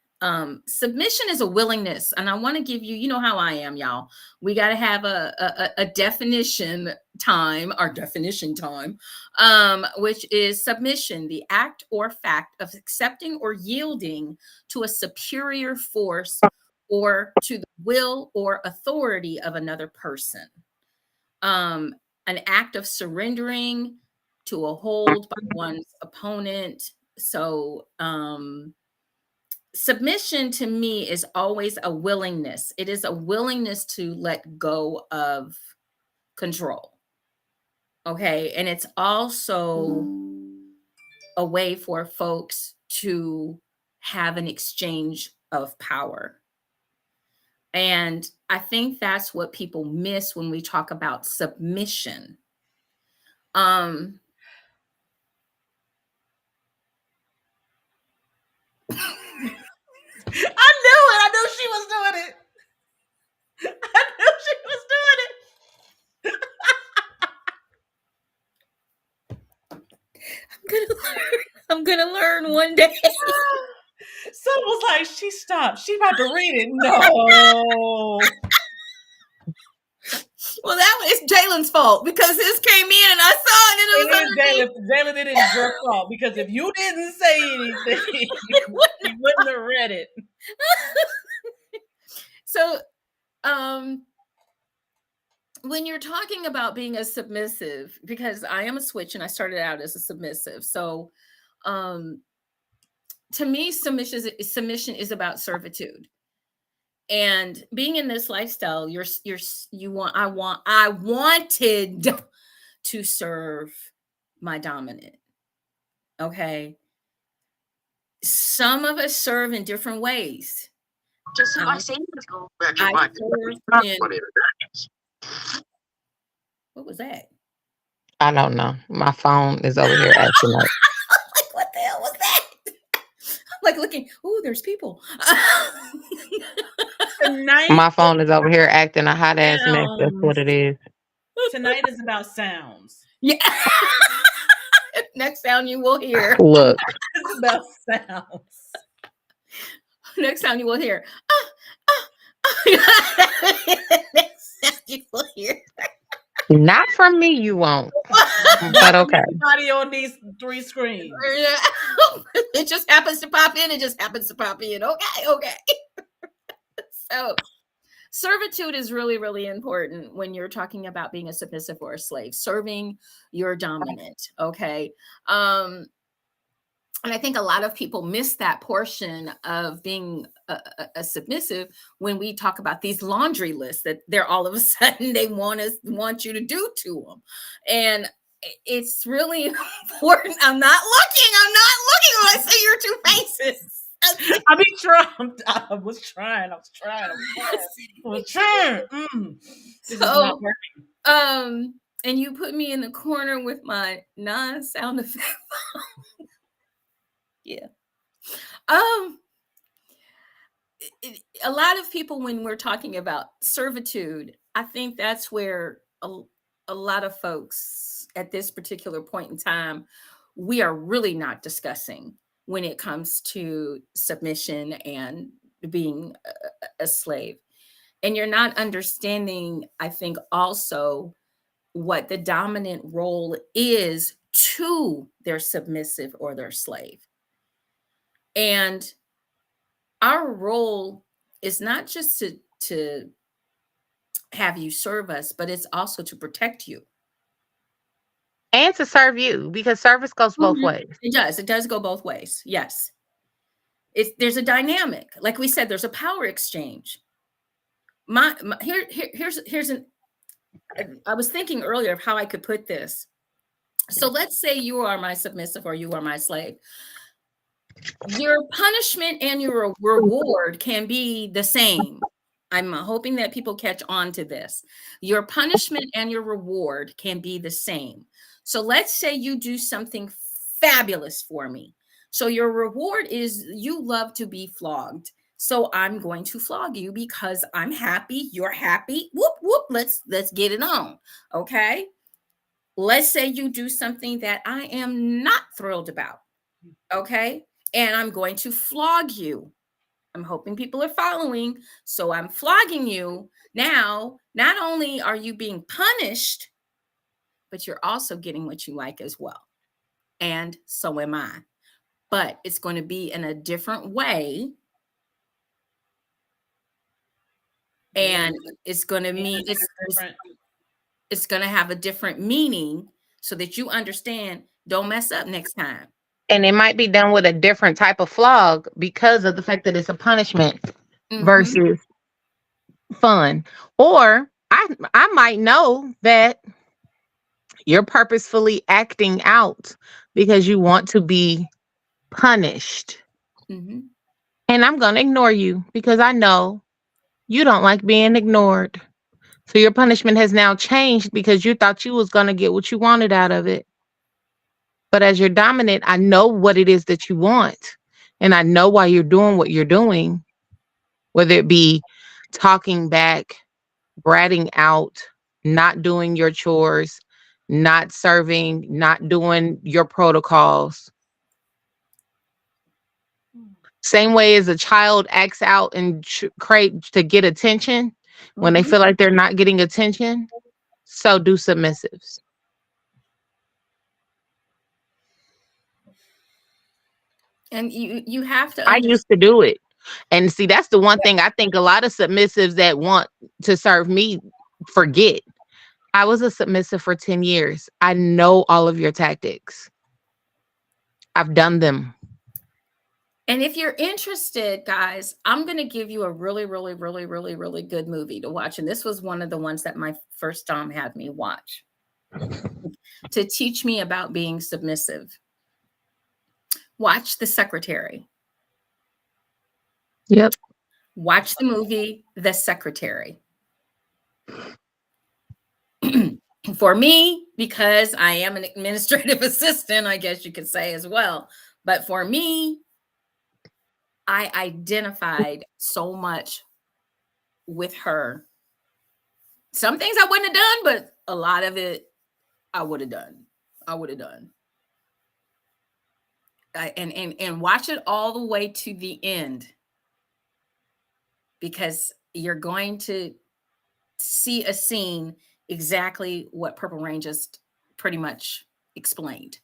Submission is a willingness, and I want to give you, you know how I am, y'all. We got to have a definition time, our definition time, which is submission, the act or fact of accepting or yielding to a superior force or to the will or authority of another person. An act of surrendering to a hold by one's opponent. So, submission to me is always a willingness. It is a willingness to let go of control. Okay. And it's also a way for folks to have an exchange of power. And I think that's what people miss when we talk about submission. I knew it. I knew she was doing it. I knew she was doing it. I'm gonna learn one day. Someone was like, she stopped. She about to read it. No. Well, that was Jalen's fault because his came in and I saw it. And it is Jalen, it is your fault because if you didn't say anything, you wouldn't have read it. So, when you're talking about being a submissive, because I am a switch and I started out as a submissive. So, to me, submission is about servitude. And being in this lifestyle, I wanted to serve my dominant. Okay. Some of us serve in different ways. I serve in, what was that? I don't know. My phone is over here acting up. Like, what the hell was that? Like looking, oh, there's people. Tonight, my phone is over here acting a hot ass mess. That's what it is. Tonight is about sounds. Yeah. Next sound you will hear. Look. It's about sounds. Next sound you will hear. Next sound you will hear. Not from me, you won't. But okay. Everybody on these 3 screens. It just happens to pop in. It just happens to pop in. Okay. So, servitude is really, really important when you're talking about being a submissive or a slave, serving your dominant. Okay. And I think a lot of people miss that portion of being a submissive when we talk about these laundry lists that they're all of a sudden they want you to do to them. And it's really important. I'm not looking when I say your 2 faces. I was trying. This is not working. And you put me in the corner with my non-sound effect. Yeah. A lot of people, when we're talking about servitude, I think that's where a lot of folks at this particular point in time, we are really not discussing when it comes to submission and being a slave. And you're not understanding, I think, also what the dominant role is to their submissive or their slave. And our role is not just to have you serve us, but it's also to protect you. And to serve you, because service goes both ways. It does go both ways. Yes. There's a dynamic. Like we said, there's a power exchange. Here's I was thinking earlier of how I could put this. So let's say you are my submissive or you are my slave. Your punishment and your reward can be the same. I'm hoping that people catch on to this. Your punishment and your reward can be the same. So let's say you do something fabulous for me. So your reward is you love to be flogged. So I'm going to flog you because I'm happy. You're happy. Whoop, whoop. Let's get it on. Okay. Let's say you do something that I am not thrilled about. Okay. And I'm going to flog you. I'm hoping people are following. So I'm flogging you. Now, not only are you being punished, but you're also getting what you like as well. And so am I. But it's going to be in a different way. And it's going to mean it's going to have a different meaning so that you understand, don't mess up next time. And it might be done with a different type of flog because of the fact that it's a punishment Mm-hmm. versus fun. Or I might know that you're purposefully acting out because you want to be punished. Mm-hmm. And I'm going to ignore you because I know you don't like being ignored. So your punishment has now changed because you thought you was going to get what you wanted out of it. But as you're dominant, I know what it is that you want. And I know why you're doing what you're doing, whether it be talking back, bratting out, not doing your chores, not serving, not doing your protocols. Same way as a child acts out and crave to get attention when they Mm-hmm. feel like they're not getting attention, so do submissives. And you have to I understand. used to do it. And see, that's the one thing I think a lot of submissives that want to serve me forget. I was a submissive for 10 years. I know all of your tactics. I've done them. And if you're interested, guys, I'm going to give you a really, really, really, really, really good movie to watch. And this was one of the ones that my first Dom had me watch to teach me about being submissive. Watch The Secretary. Yep. Watch the movie The Secretary. For me, because I am an administrative assistant, I guess you could say as well. But for me, I identified so much with her. Some things I wouldn't have done, but a lot of it I would have done. I would have done. And watch it all the way to the end, because you're going to see a scene exactly what Purple Rain just pretty much explained.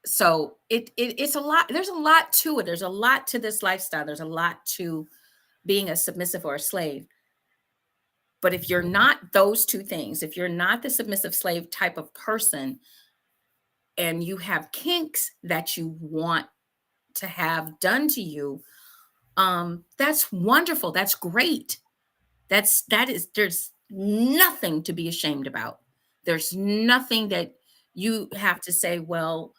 So it's a lot. There's a lot to it. There's a lot to this lifestyle. There's a lot to being a submissive or a slave. But if you're not those two things, if you're not the submissive slave type of person, and you have kinks that you want to have done to you, that's wonderful. That's great. There's nothing to be ashamed about. There's nothing that you have to say, well,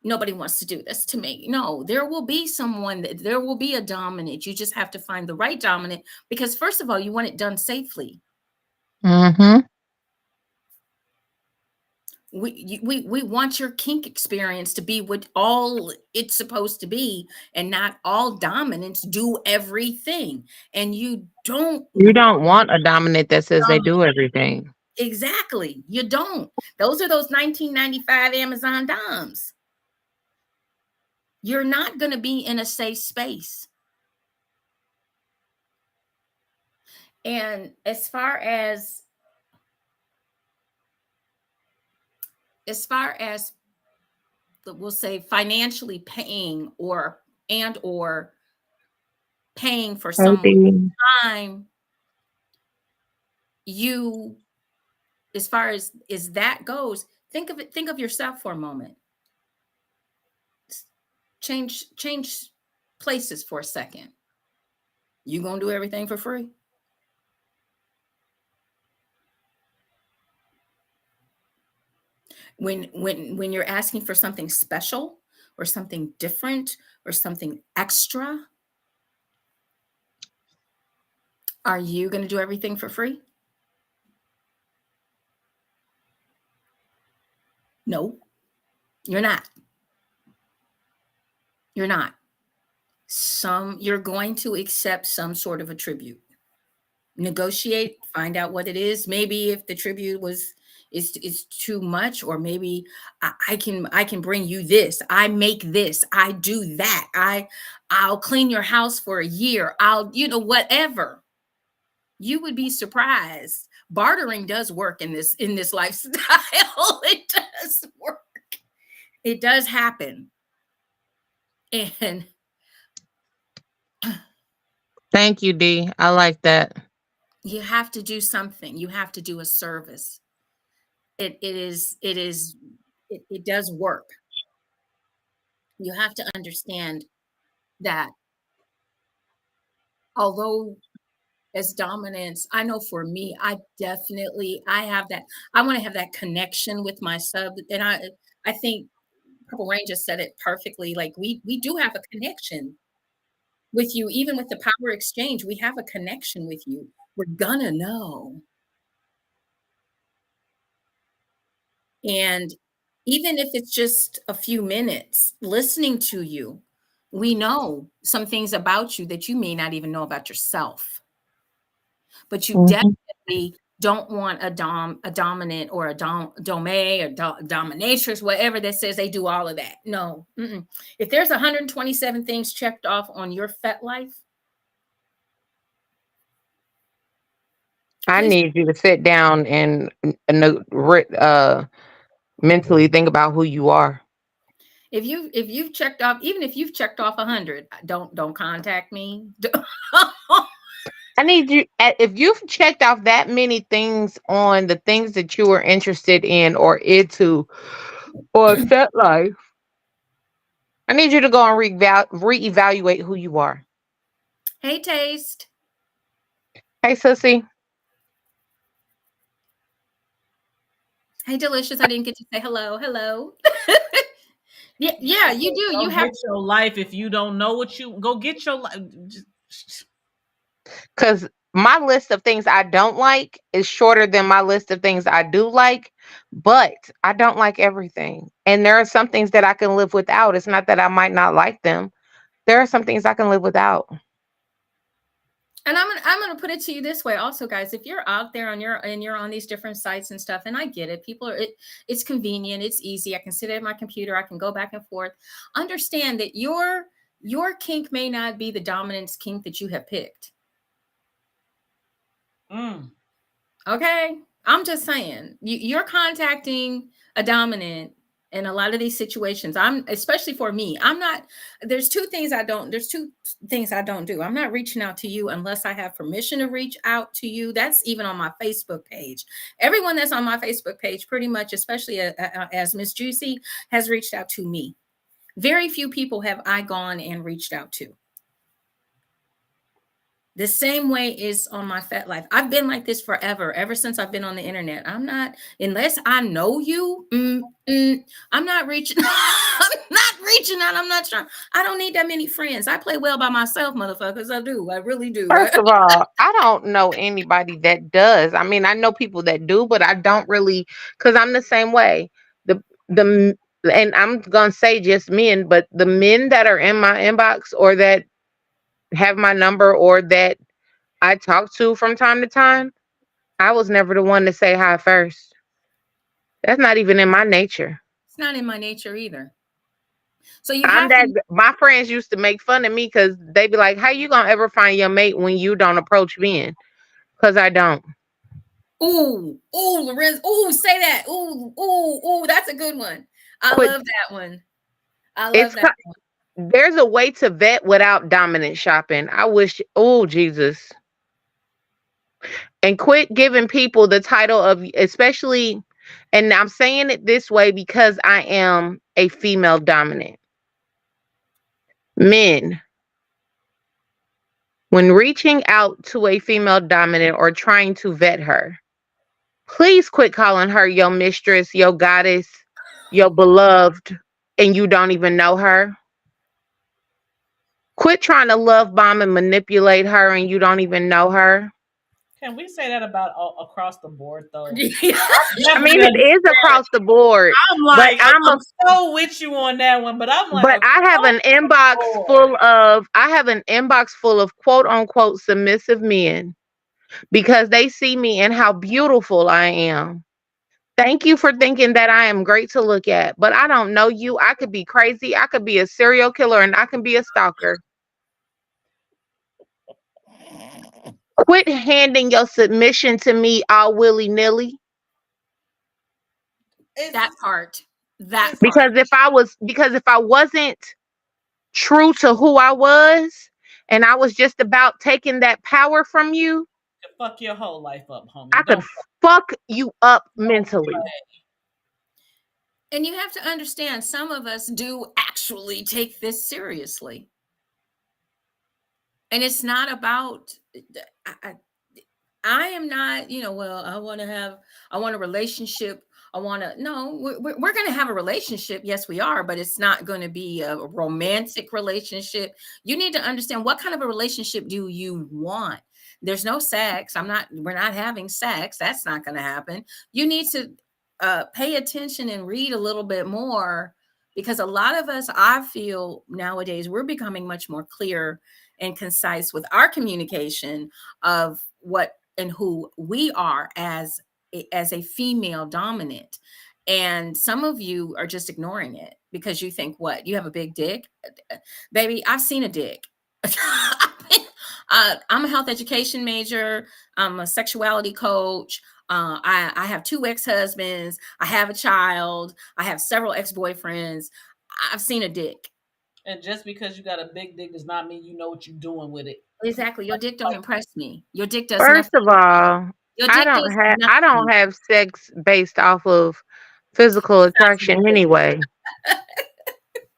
nobody wants to do this to me. No, there will be someone, there will be a dominant. You just have to find the right dominant, because first of all, you want it done safely. Mm-hmm. We want your kink experience to be what all it's supposed to be, and not all dominants do everything. And you don't You don't want a dominant that says they do everything. exactly. You don't. Those are those 1995 Amazon Doms. You're not going to be in a safe space. And as far as we'll say financially paying or paying for someone's Maybe. time, you, as far as that goes, think of yourself for a moment. Change places for a second. You gonna do everything for free? When you're asking for something special or something different or something extra, are you going to do everything for free? No, you're not. You're not. You're going to accept some sort of a tribute. negotiate, find out what it is. Maybe if the tribute was is too much, or maybe I can bring you this. I make this. I do that. I'll clean your house for a year. I'll, whatever. You would be surprised. Bartering does work in this lifestyle. It does work. It does happen. And Thank you, D. I like that. you have to do something. You have to do a service. It does work. You have to understand that, although as dominance, I know for me, I have that. I want to have that connection with my sub, and I think Purple Rain just said it perfectly. Like, we do have a connection with you, even with the power exchange. We have a connection with you. We're gonna know. And even if it's just a few minutes listening to you, we know some things about you that you may not even know about yourself. But you Mhm. definitely don't want a dominant, or a dome, or dominatrix, whatever, that says they do all of that. No. Mm-mm. If there's 127 things checked off on your FET life, I please, need you to sit down and mentally think about who you are. if you've checked off, even if you've checked off 100, don't contact me. I need you, if you've checked off that many things on the things that you were interested in or into or set life, I need you to go and reevaluate who you are. Hey, Taste. Hey, sissy. Hey, Delicious. I didn't get to say hello. Hello. Yeah, yeah, you do. Go You have. get your life. If you don't know what you go get your life. Because my list of things I don't like is shorter than my list of things I do like, but I don't like everything. And there are some things that I can live without. It's not that I might not like them. There are some things I can live without. And I'm gonna put it to you this way also, guys. If you're out there and you're on these different sites and stuff, and I get it, it's convenient, it's easy. I can sit at my computer, I can go back and forth. Understand that your kink may not be the dominance kink that you have picked. Mm. Okay, I'm just saying, you're contacting a dominant in a lot of these situations. I'm, especially for me, I'm not. There's two things I don't do. I'm not reaching out to you unless I have permission to reach out to you. That's even on my Facebook page. Everyone that's on my Facebook page, pretty much, especially as Miss JewCee, has reached out to me. Very few people have I gone and reached out to. The same way is on my FET life. I've been like this forever, ever since I've been on the internet. I'm not, unless I know you, I'm not reaching. I'm not reaching out. I'm not trying. I don't need that many friends. I play well by myself, motherfuckers. I do. I really do. First of all, I don't know anybody that does. I mean, I know people that do, but I don't really, because I'm the same way. The and I'm gonna say just men, but the men that are in my inbox or that have my number or that I talk to from time to time, I was never the one to say hi first. That's not even in my nature. It's not in my nature either. So you I'm have that to. my friends used to make fun of me because they be like, "How you gonna ever find your mate when you don't approach men?" Because I don't. Ooh, ooh, Lorenz. Ooh, say that. Ooh, ooh, ooh. That's a good one. I Quit. love that one. I love It's that. there's a way to vet without dominant shopping. I wish. Oh Jesus. And quit giving people the title of, especially, and I'm saying it this way because I am a female dominant. Men, when reaching out to a female dominant or trying to vet her, please quit calling her your mistress, your goddess, your beloved, and you don't even know her. Quit trying to love bomb and manipulate her and you don't even know her. Can we say that about across the board though? I Definitely mean, it is understand. across the board, I'm but like, I'm so with you on that one, but I'm like, but across the board. I have an inbox full of quote unquote submissive men because they see me and how beautiful I am. Thank you for thinking that I am great to look at, but I don't know you. I could be crazy. I could be a serial killer and I can be a stalker. Quit handing your submission to me all willy nilly. That It's part. That it's part. Because if I wasn't true to who I was and I was just about taking that power from you, to fuck your whole life up, I homie. could Don't fuck you up don't mentally. play. And you have to understand, some of us do actually take this seriously. And it's not about, I, I am not, well, I want a relationship. No, we're going to have a relationship. Yes, we are, but it's not going to be a romantic relationship. You need to understand, what kind of a relationship do you want? There's no sex. We're not having sex. That's not going to happen. You need to pay attention and read a little bit more, because a lot of us, I feel nowadays, we're becoming much more clear and concise with our communication of what and who we are as a female dominant. And some of you are just ignoring it because you think, what, you have a big dick? Baby, I've seen a dick. I'm a health education major. I'm a sexuality coach. I have 2 ex-husbands. I have a child. I have several ex-boyfriends. I've seen a dick. And just because you got a big dick does not mean you know what you're doing with it. Exactly. Your dick don't Like impress me. Your dick does First of nothing. all, Your dick does I nothing. don't have sex based off of physical size of your attraction dick. anyway.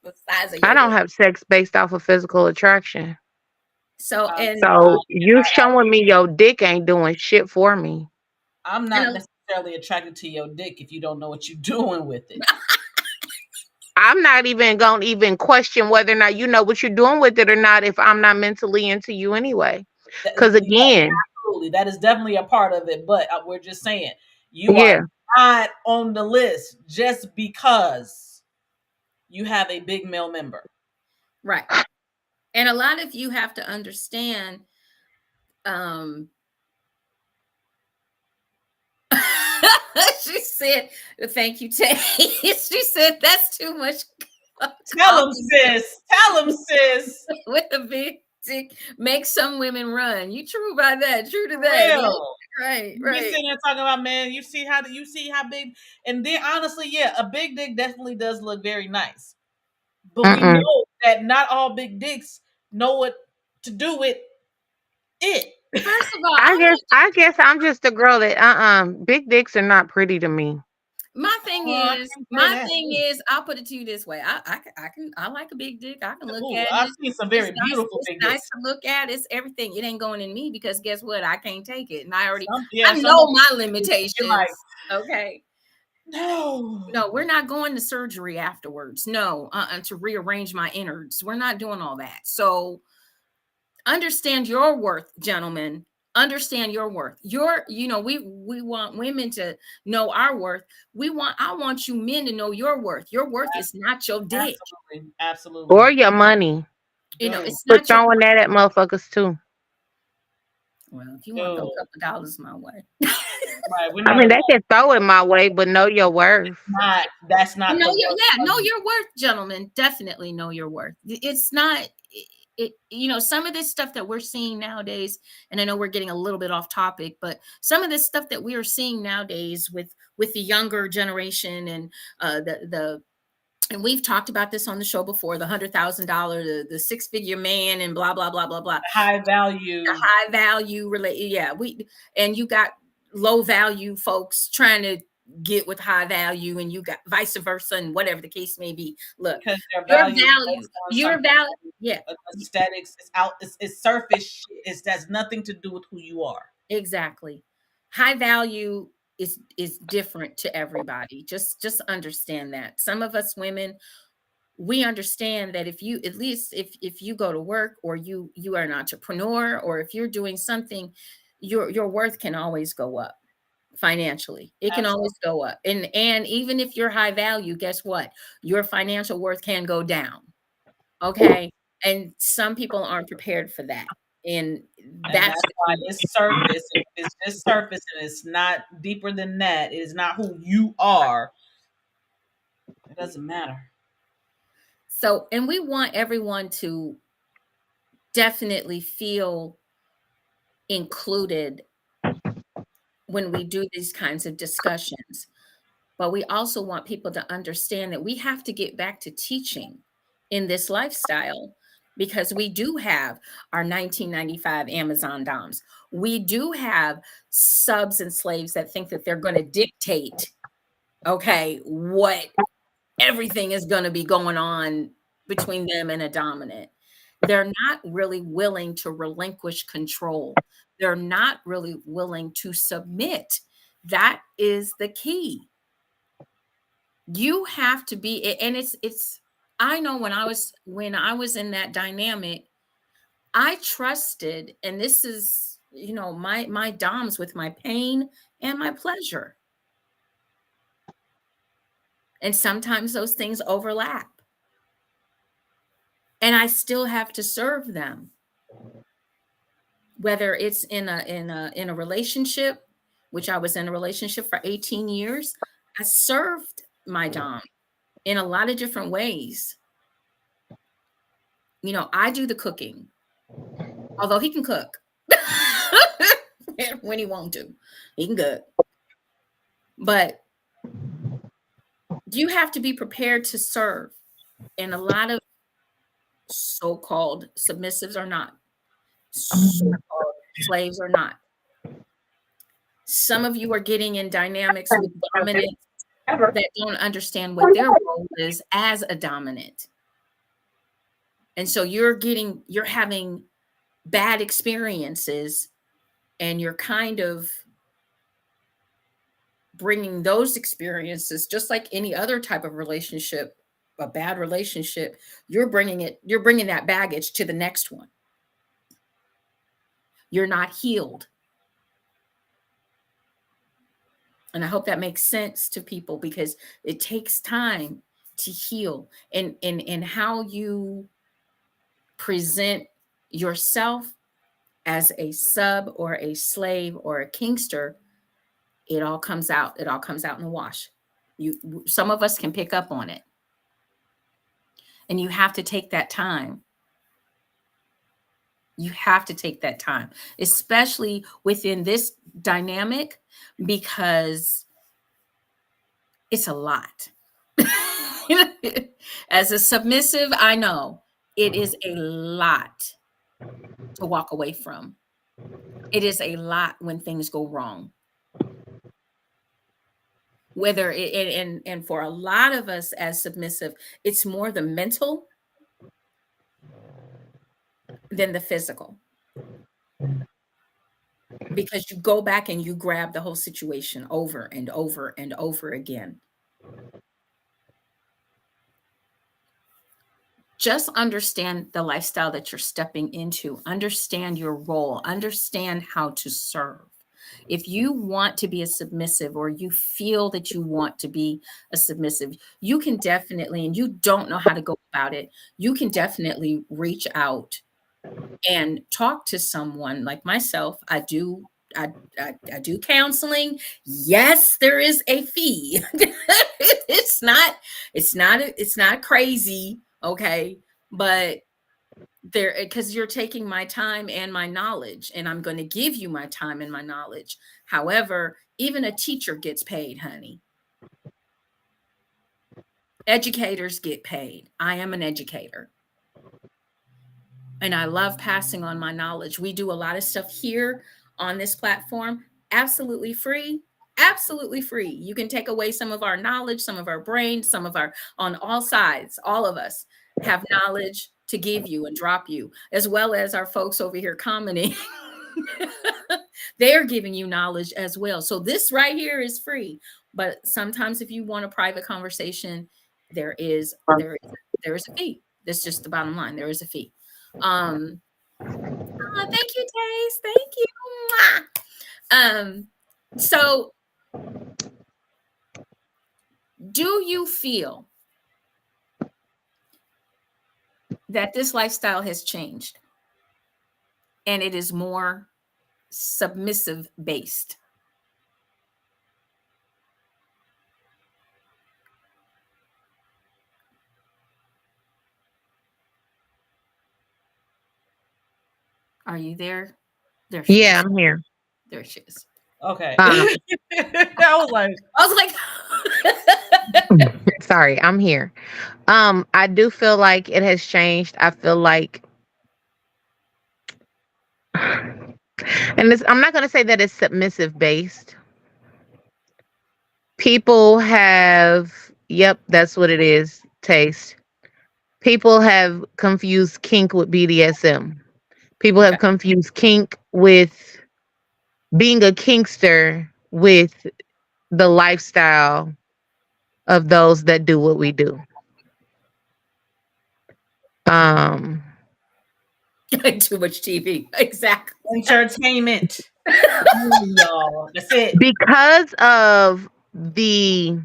The size of I your don't dick. have sex based off of physical attraction. So, I, and I, So you showing me your dick ain't doing shit for me. I'm and not necessarily attracted to your dick if you don't know what you're doing with it. I'm not even gonna even question whether or not you know what you're doing with it or not if I'm not mentally into you anyway. Cause Yes, again, absolutely. That is definitely a part of it. But we're just saying you are yeah, not on the list just because you have a big male member. right. And a lot of you have to understand, um she said, thank you, Tay. She said, that's too much Tell him, talking sis. Tell him, sis. with a big dick. Make some women run. You true about that. True to For that. Yeah. real. Right, You be right. sitting there talking about, man, you see how big, and then honestly, yeah, a big dick definitely does look very nice. But we mm-mm. know that not all big dicks know what to do with it. First of all, I guess I'm just a girl that big dicks are not pretty to me. I can't say that. I'll put it to you this way. I like a big dick. I can look Ooh, at I've it. seen some It's very nice. beautiful It's big nice dicks. to look at. It's everything. It ain't going in me because guess what? I can't take it. And Yeah, I some know of my you're like, limitations. Okay. no. No, we're not going to surgery afterwards. No, to rearrange my innards. We're not doing all that. So understand your worth, gentlemen. Understand your worth. We want women to know our worth. I want you men to know your worth. Your worth is not your dick. Absolutely. Absolutely. Or your money. Dude. It's But not your throwing that at motherfuckers too. well, if you want to throw a Dude. couple dollars my way. Right. We're I not mean, gonna they can throw it my way, but know your worth. not that's not the work Know of your worth, gentlemen. Definitely know your worth. It's not some of this stuff that we're seeing nowadays, and I know we're getting a little bit off topic, but some of this stuff that we are seeing nowadays with the younger generation and the and we've talked about this on the show before, the $100,000, the 6-figure man, and blah blah blah blah blah. high The value. high value related, yeah. And you got low value folks trying to get with high value, and you got vice versa, and whatever the case may be. Look, Because their value is based on your something value, yeah, aesthetics. It's out. It's surface. Shit. It has nothing to do with who you are. exactly. High value is different to everybody. Just understand that. Some of us women, we understand that if you, at least if you go to work, or you are an entrepreneur, or if you're doing something, your worth can always go up financially. It can Absolutely. always go up. And even if you're high value, guess what? Your financial worth can go down. Okay? And some people aren't prepared for that. And And that's that's the why key. it's surface. If it's just surface and it's not deeper than that, it is not who you are. It doesn't matter. So, and we want everyone to definitely feel included when we do these kinds of discussions. But we also want people to understand that we have to get back to teaching in this lifestyle, because we do have our 1995 Amazon Doms. We do have subs and slaves that think that they're going to dictate, okay, what everything is going to be going on between them and a dominant. They're not really willing to relinquish control. They're not really willing to submit. That is the key. You have to be, and it's I know when I was in that dynamic, I trusted, and this is, my doms with my pain and my pleasure. And sometimes those things overlap. And I still have to serve them, whether it's in a relationship, which I was in a relationship for 18 years. I served my dom in a lot of different ways. I do the cooking, although he can cook. When he wants to, he can cook. But you have to be prepared to serve. And a lot of so-called submissives are not. So-called slaves are not. Some of you are getting in dynamics with dominants that don't understand what their role is as a dominant. And so you're having bad experiences, and you're kind of bringing those experiences, just like any other type of relationship, a bad relationship, you're bringing that baggage to the next one. You're not healed. And I hope that makes sense to people, because it takes time to heal. And how you present yourself as a sub or a slave or a kingster, it all comes out. It all comes out in the wash. Some of us can pick up on it. And you have to take that time. You have to take that time, especially within this dynamic, because it's a lot. As a submissive, I know it is a lot to walk away from. It is a lot when things go wrong. Whether and for a lot of us as submissive, it's more the mental than the physical, because you go back and you grab the whole situation over and over and over again. Just understand the lifestyle that you're stepping into, understand your role, understand how to serve. If you want to be a submissive, or you feel that you want to be a submissive, you can definitely, and you don't know how to go about it, you can definitely reach out and talk to someone like myself. I do counseling. Yes, there is a fee. It's not crazy, okay? But there, because you're taking my time and my knowledge, and I'm going to give you my time and my knowledge. However, even a teacher gets paid, honey. Educators get paid. I am an educator, and I love passing on my knowledge. We do a lot of stuff here on this platform, absolutely free. Absolutely free. You can take away some of our knowledge, some of our brain, some of our, on all sides, all of us have knowledge to give you and drop you, as well as our folks over here commenting. They're giving you knowledge as well. So this right here is free. But sometimes if you want a private conversation, there is a fee. That's just the bottom line. There is a fee. Thank you, Taze. Thank you. So do you feel that this lifestyle has changed? and it is more submissive based. Are you there? There she Yeah, is. I'm here. There she is. Okay. Um, I was like, I was like, sorry, I'm here. I do feel like it has changed. I feel like, and I'm not going to say that it's submissive based. People have, yep, that's what it is. Taste. People have confused kink with BDSM. People okay. have confused kink with being a kinkster with the lifestyle of those that do what we do. Um, Too much TV. Exactly. entertainment. Y'all. That's it. because of the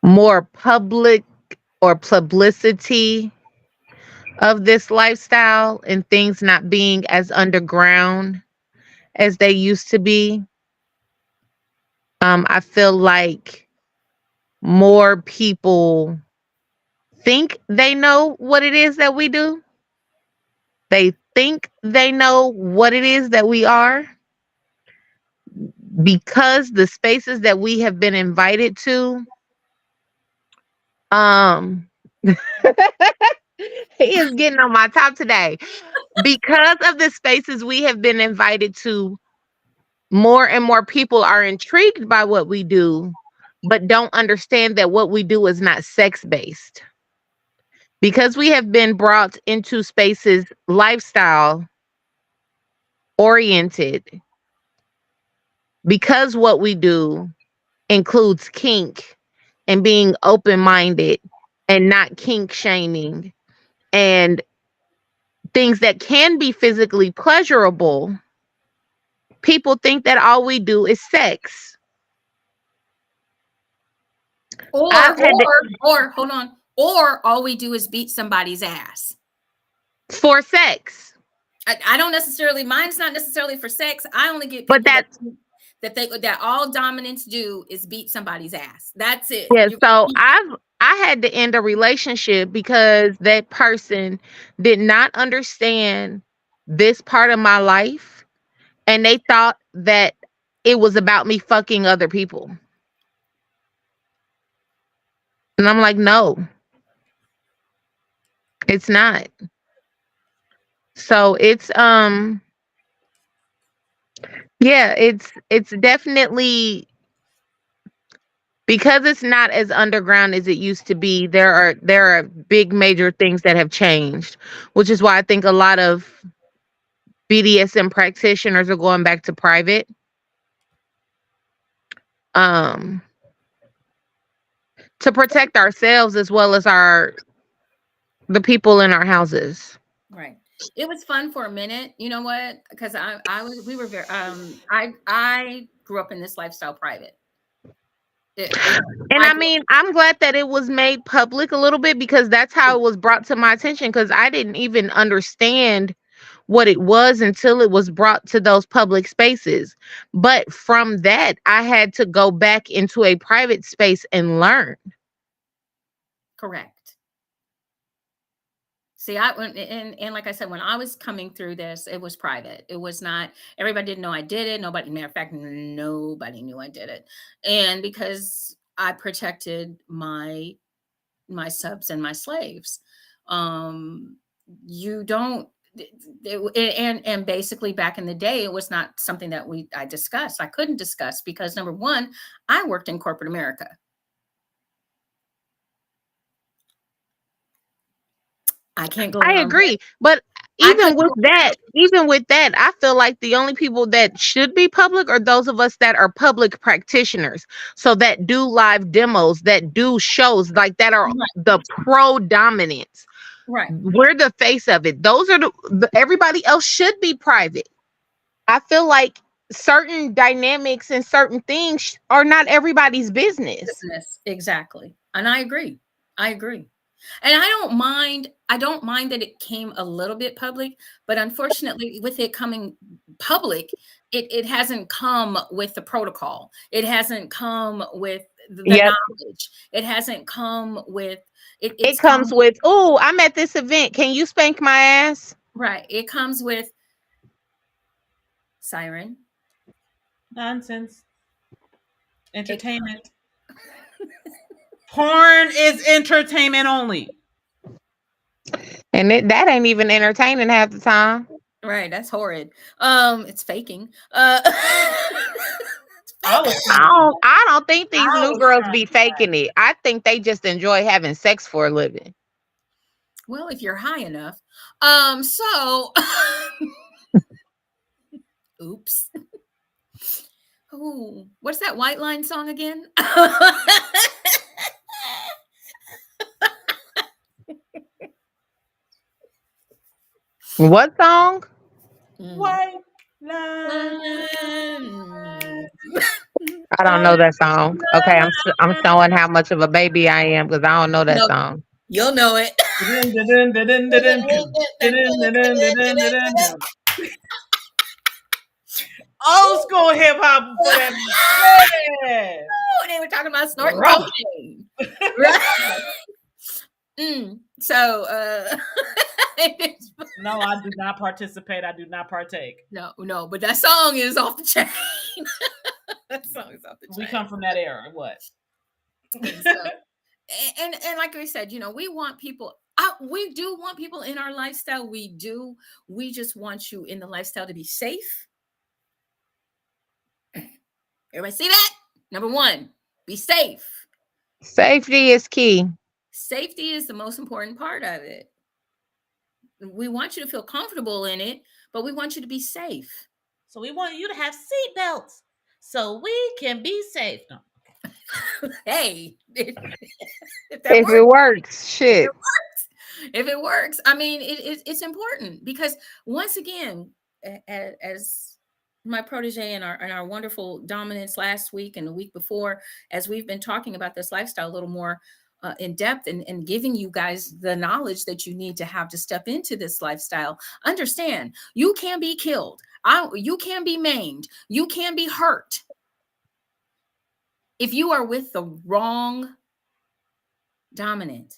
more public or publicity of this lifestyle and things not being as underground as they used to be, I feel like more people think they know what it is that we do. They think they know what it is that we are because the spaces that we have been invited to, um he is getting on my top today. Because of the spaces we have been invited to, more and more people are intrigued by what we do, but don't understand that what we do is not sex based. Because we have been brought into spaces lifestyle oriented, because what we do includes kink and being open minded and not kink shaming and things that can be physically pleasurable, people think that all we do is sex. Or I've had to, hold on. Or all we do is beat somebody's ass. for sex, I don't necessarily, mine's not necessarily for sex. I only get but people that's, that all dominants do is beat somebody's ass. That's it. yeah. You So I had to end a relationship because that person did not understand this part of my life, and they thought that it was about me fucking other people, and I'm like, no, it's not. So yeah, it's definitely, because it's not as underground as it used to be. There are big major things that have changed, which is why I think a lot of BDSM practitioners are going back to private, um to protect ourselves as well as our the people in our houses. right. It was fun for a minute. You know what? Because I was we were very I grew up in this lifestyle private. And I I grew up, mean, I'm glad that it was made public a little bit, because that's how it was brought to my attention, because I didn't even understand what it was until it was brought to those public spaces. But from that, I had to go back into a private space and learn. correct. See, I went and like I said, when I was coming through this, it was private. It was not, everybody didn't know I did it. Nobody, matter of fact, nobody knew I did it. And because I protected my subs and my slaves, um, you don't and basically back in the day, it was not something that I discussed. I couldn't discuss because number one, I worked in corporate America. I can't go I around. agree. But I couldn't go around. even with that, I feel like the only people that should be public are those of us that are public practitioners. So that do live demos, that do shows, like that are Right. the pro dominance. Right. We're the face of it. Those are everybody else should be private. I feel like certain dynamics and certain things are not everybody's business. Business. Exactly. And I agree. I agree. And I don't mind that it came a little bit public, but unfortunately with it coming public, it hasn't come with the protocol. It hasn't come with the Yep. knowledge. It hasn't come with It it's comes come with, "Ooh, I'm at this event. Can you spank my ass?" right. It comes with siren. Nonsense. It Entertainment. Porn is entertainment only. And that ain't even entertaining half the time. right, that's horrid. It's faking. I was I trying to be. don't I don't think these I new was girls trying be to be faking it. I think they just enjoy having sex for a living. well, if you're high enough. So oops. Ooh, what's that White Line song again? What song? Mm. white line. I don't know that song. Okay, I'm showing how much of a baby I am because I don't know that No, song. you'll know it. Old school hip hop for that. Yeah. They were talking about snorting Rubber. cocaine. Right. So No, I do not participate. I do not partake. no, but that song is off the chain. That song is off the chain. We come from that era. What? And so, and like we said, we want people. We do want people in our lifestyle. We do. We just want you in the lifestyle to be safe. Everybody see that? Number one, be safe. Safety is key. Safety is the most important part of it. We want you to feel comfortable in it, but we want you to be safe. So we want you to have seatbelts so we can be safe. No. Hey, if If it works, shit. if it works, I mean, it's important because once again, as my protege and our wonderful dominance last week and the week before, as we've been talking about this lifestyle a little more in depth and giving you guys the knowledge that you need to have to step into this lifestyle, understand you can be killed. You can be maimed. You can be hurt if you are with the wrong dominant.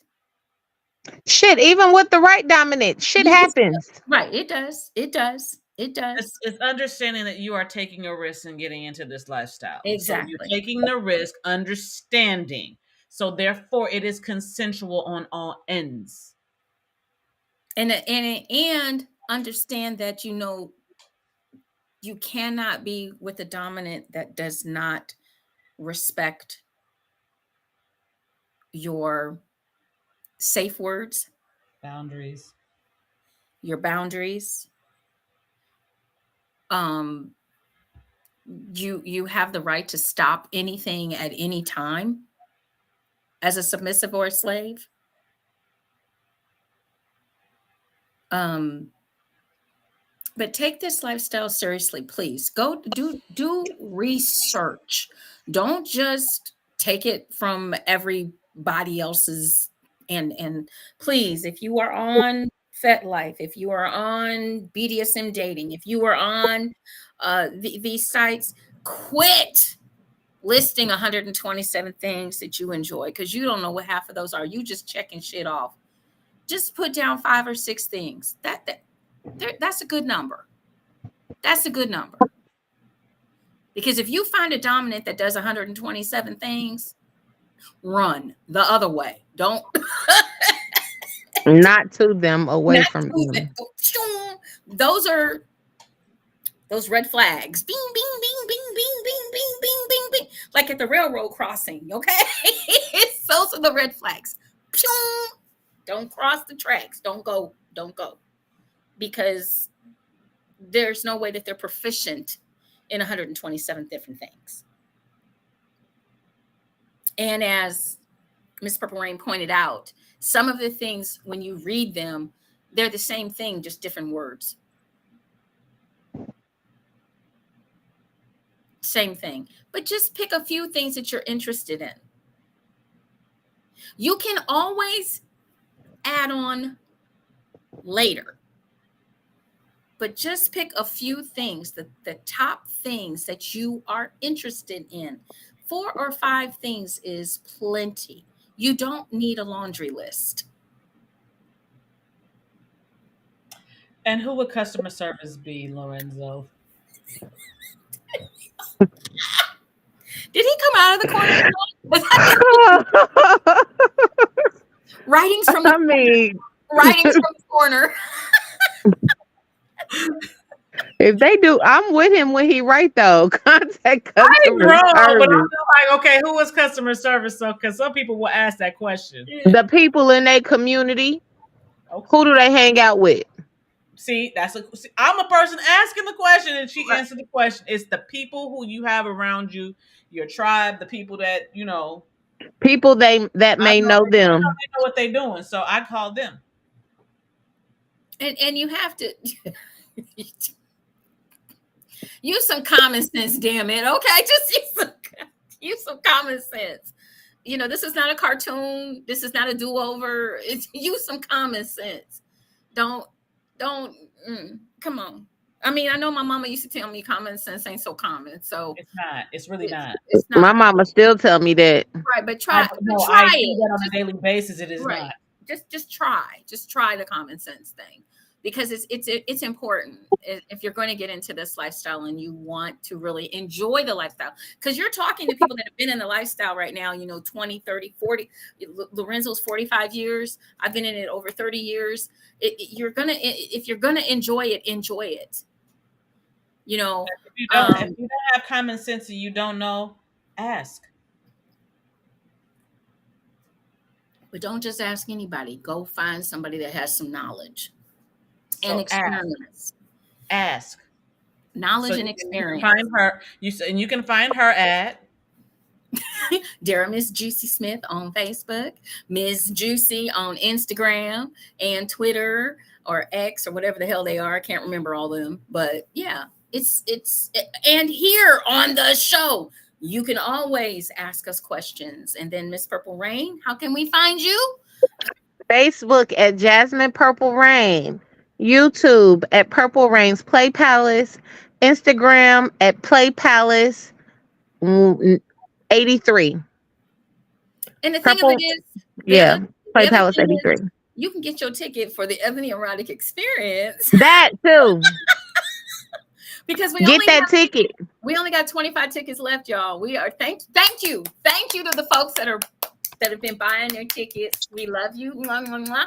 Shit, even with the right dominant, shit happens. Right. It does. It does. It does. It's understanding that you are taking a risk and getting into this lifestyle. Exactly. So you're taking the risk, understanding. So therefore, it is consensual on all ends. And understand that you cannot be with a dominant that does not respect your safe words, Boundaries. your boundaries. You have the right to stop anything at any time as a submissive or a slave. But take this lifestyle seriously, please. Go do research. Don't just take it from everybody else's and please, if you are on FetLife, if you are on BDSM dating, if you are on these sites, quit listing 127 things that you enjoy because you don't know what half of those are. You just checking shit off. Just put down 5 or 6 things. That's a good number. That's a good number. Because if you find a dominant that does 127 things, run the other way. Don't Not to them, away not from to them. those are those red flags. Bing, bing, bing, bing, bing, bing, bing, bing, bing, bing. Like at the railroad crossing, okay? Those are the red flags. Don't cross the tracks. Don't go. Because there's no way that they're proficient in 127 different things. And as Miss Purple Rain pointed out, some of the things, when you read them, they're the same thing, just different words. Same thing. But just pick a few things that you're interested in. You can always add on later. But just pick a few things, the top things that you are interested in. 4 or 5 things is plenty. You don't need a laundry list. And who would customer service be, Lorenzo? Did he come out of the corner? Writings from the I mean, writings from the corner. if they do, I'm with him when he right though. Contact I ain't customer wrong, but I'm service. just like, okay, who was customer service? So, because some people will ask that question. The people in their community, Okay. who do they hang out with? See, I'm a person asking the question, and she Right. answered the question. It's the people who you have around you, your tribe, the people that you know. People that I may know know they them. know what they're doing, so I call them. And you have to use some common sense, damn it. Okay, just use some common sense. You know, this is not a cartoon. This is not a do-over. Use some common sense. Don't come on. I mean, I know my mama used to tell me common sense ain't so common. So It's not. It's really not. it's My not mama still tell me that. right, but I try don't but know. try I see it. that on a daily basis. It is Right. not. Just try the common sense thing, because it's important if you're going to get into this lifestyle and you want to really enjoy the lifestyle, because you're talking to people that have been in the lifestyle right now, 20, 30, 40. Lorenzo's 45 years. I've been in it over 30 years. If you're gonna enjoy it, enjoy it. If you Um, don't have common sense and you don't know, ask. but don't just ask anybody. Go find somebody that has some knowledge and So experience. ask. So Knowledge and you can experience. find her. You can find her at. Dear Miss JewCee Smith on Facebook, Miss JewCee on Instagram and Twitter or X or whatever the hell they are. I can't remember all of them, but yeah, and here on the show, you can always ask us questions. And then Miss Purple Rain, how can we find you? Facebook at Jasmine Purple Rain. YouTube at Purple Rain's Play Palace. Instagram at Play Palace 83. And the thing of it Purple, is, yeah, the Play other Palace thing 83. is, you can get your ticket for the Ebony Erotic Experience That too. because Get that ticket. we only got 25 tickets left, y'all. We are thank you to the folks that have been buying their tickets. We love you. Mwah, mwah, mwah.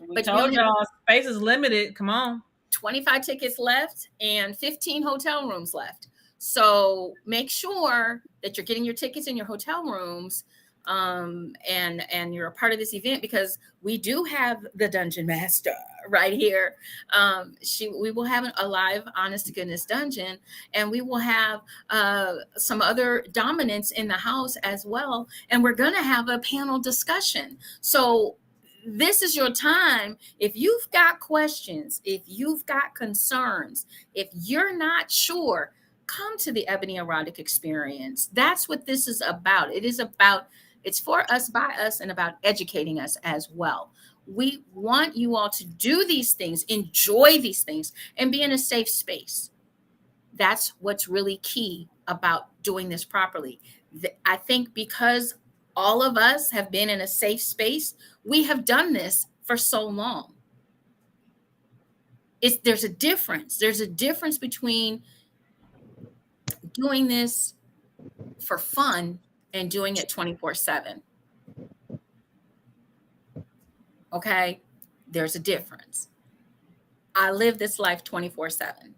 We But told y'all space is limited. Come on. 25 tickets left and 15 hotel rooms left. So make sure that you're getting your tickets in your hotel rooms, and you're a part of this event, because we do have the Dungeon Master right here. We will have a live honest to goodness dungeon, and we will have some other dominants in the house as well, and we're going to have a panel discussion. So this is your time. If you've got questions, if you've got concerns, if you're not sure, come to the Ebony Erotic Experience. That's what this is about. It's for us, by us, and about educating us as well. We want you all to do these things, enjoy these things, and be in a safe space. That's what's really key about doing this properly. I think because all of us have been in a safe space, we have done this for so long. There's a difference. There's a difference between doing this for fun and doing it 24/7. Okay? There's a difference. I live this life 24/7.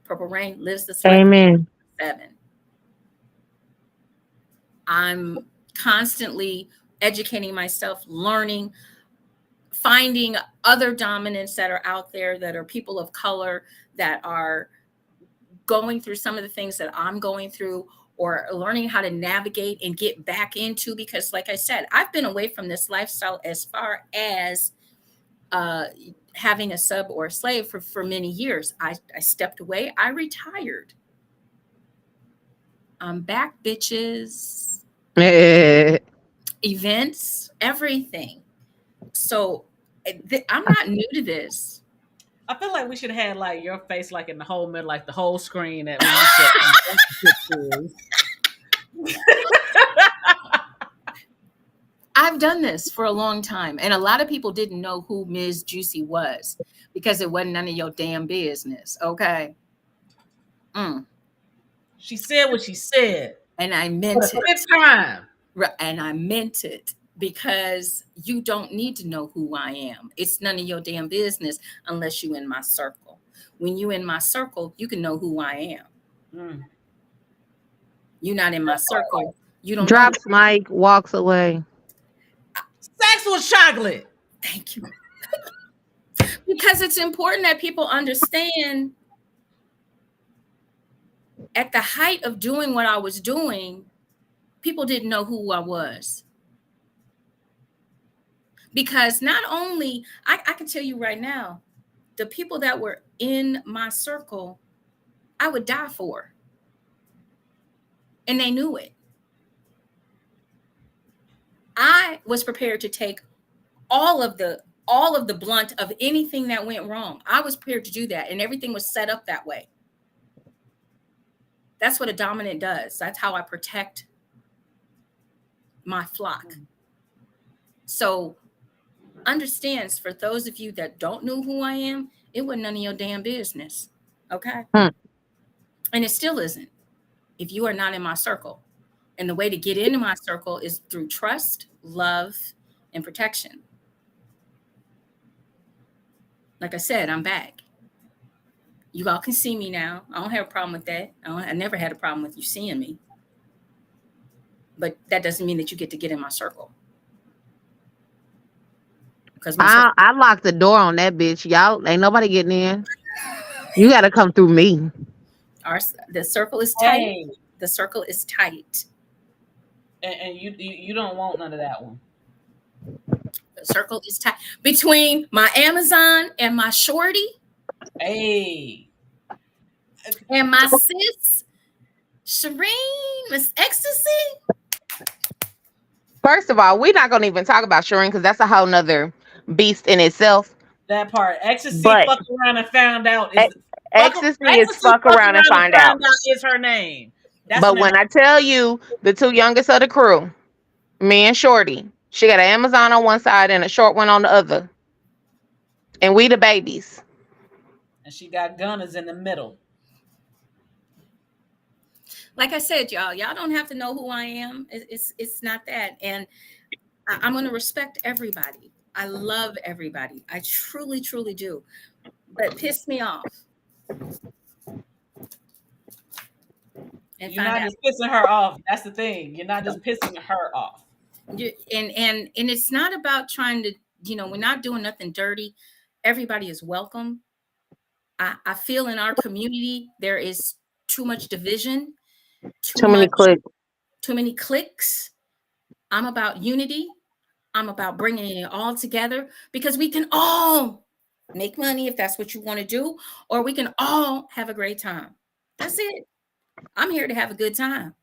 Purple Rain lives this life Amen. 7. I'm constantly educating myself, learning, finding other dominants that are out there, that are people of color, that are going through some of the things that I'm going through, or learning how to navigate and get back into, because like I said, I've been away from this lifestyle as far as having a sub or a slave for many years. I stepped away. I retired. I'm back, bitches. Events, everything. So I'm not new to this. I feel like we should have had like your face like in the whole middle, like the whole screen that when you said pictures. I've done this for a long time, and a lot of people didn't know who Ms. JewCee was because it wasn't none of your damn business. Okay. She said what she said And I for meant the it. fifth time. And I meant it because you don't need to know who I am. It's none of your damn business unless you in my circle. When you in my circle, you can know who I am. Mm. You're not in my circle. You don't know. Drops mic, walks away. Sex with chocolate. Thank you. Because it's important that people understand at the height of doing what I was doing, people didn't know who I was. Because not only, I can tell you right now, the people that were in my circle, I would die for. And they knew it. I was prepared to take all of the blunt of anything that went wrong. I was prepared to do that, and everything was set up that way. That's what a dominant does. That's how I protect my flock. So understands, for those of you that don't know who I am, it wasn't none of your damn business. Okay. And it still isn't if you are not in my circle. And the way to get into my circle is through trust, love, and protection. Like I said, I'm back. You all can see me now. I don't have a problem with that. I never had a problem with you seeing me. But that doesn't mean that you get to get in my circle. Because I locked the door on that bitch. Y'all ain't nobody getting in. You got to come through me. The circle is tight. Hey. The circle is tight. And you don't want none of that one. The circle is tight. Between my Amazon and my shorty. Hey. And my sis, Shireen, Miss Ecstasy. First of all, we're not going to even talk about Shireen because that's a whole nother beast in itself. That part. Ecstasy fucked around and found out. Ecstasy is fuck around and find out. Is her name. But when I tell you the two youngest of the crew, me and Shorty, she got an Amazon on one side and a short one on the other. And we the babies. And she got gunners in the middle. Like I said, y'all don't have to know who I am. It's not that. And I'm going to respect everybody. I love everybody. I truly, truly do. But piss me off. And you're not just pissing her off. That's the thing. You're not just pissing her off. And it's not about trying to, we're not doing nothing dirty. Everybody is welcome. I feel in our community there is too much division. Too many clicks. I'm about unity. I'm about bringing it all together because we can all make money if that's what you want to do, or we can all have a great time. That's it. I'm here to have a good time.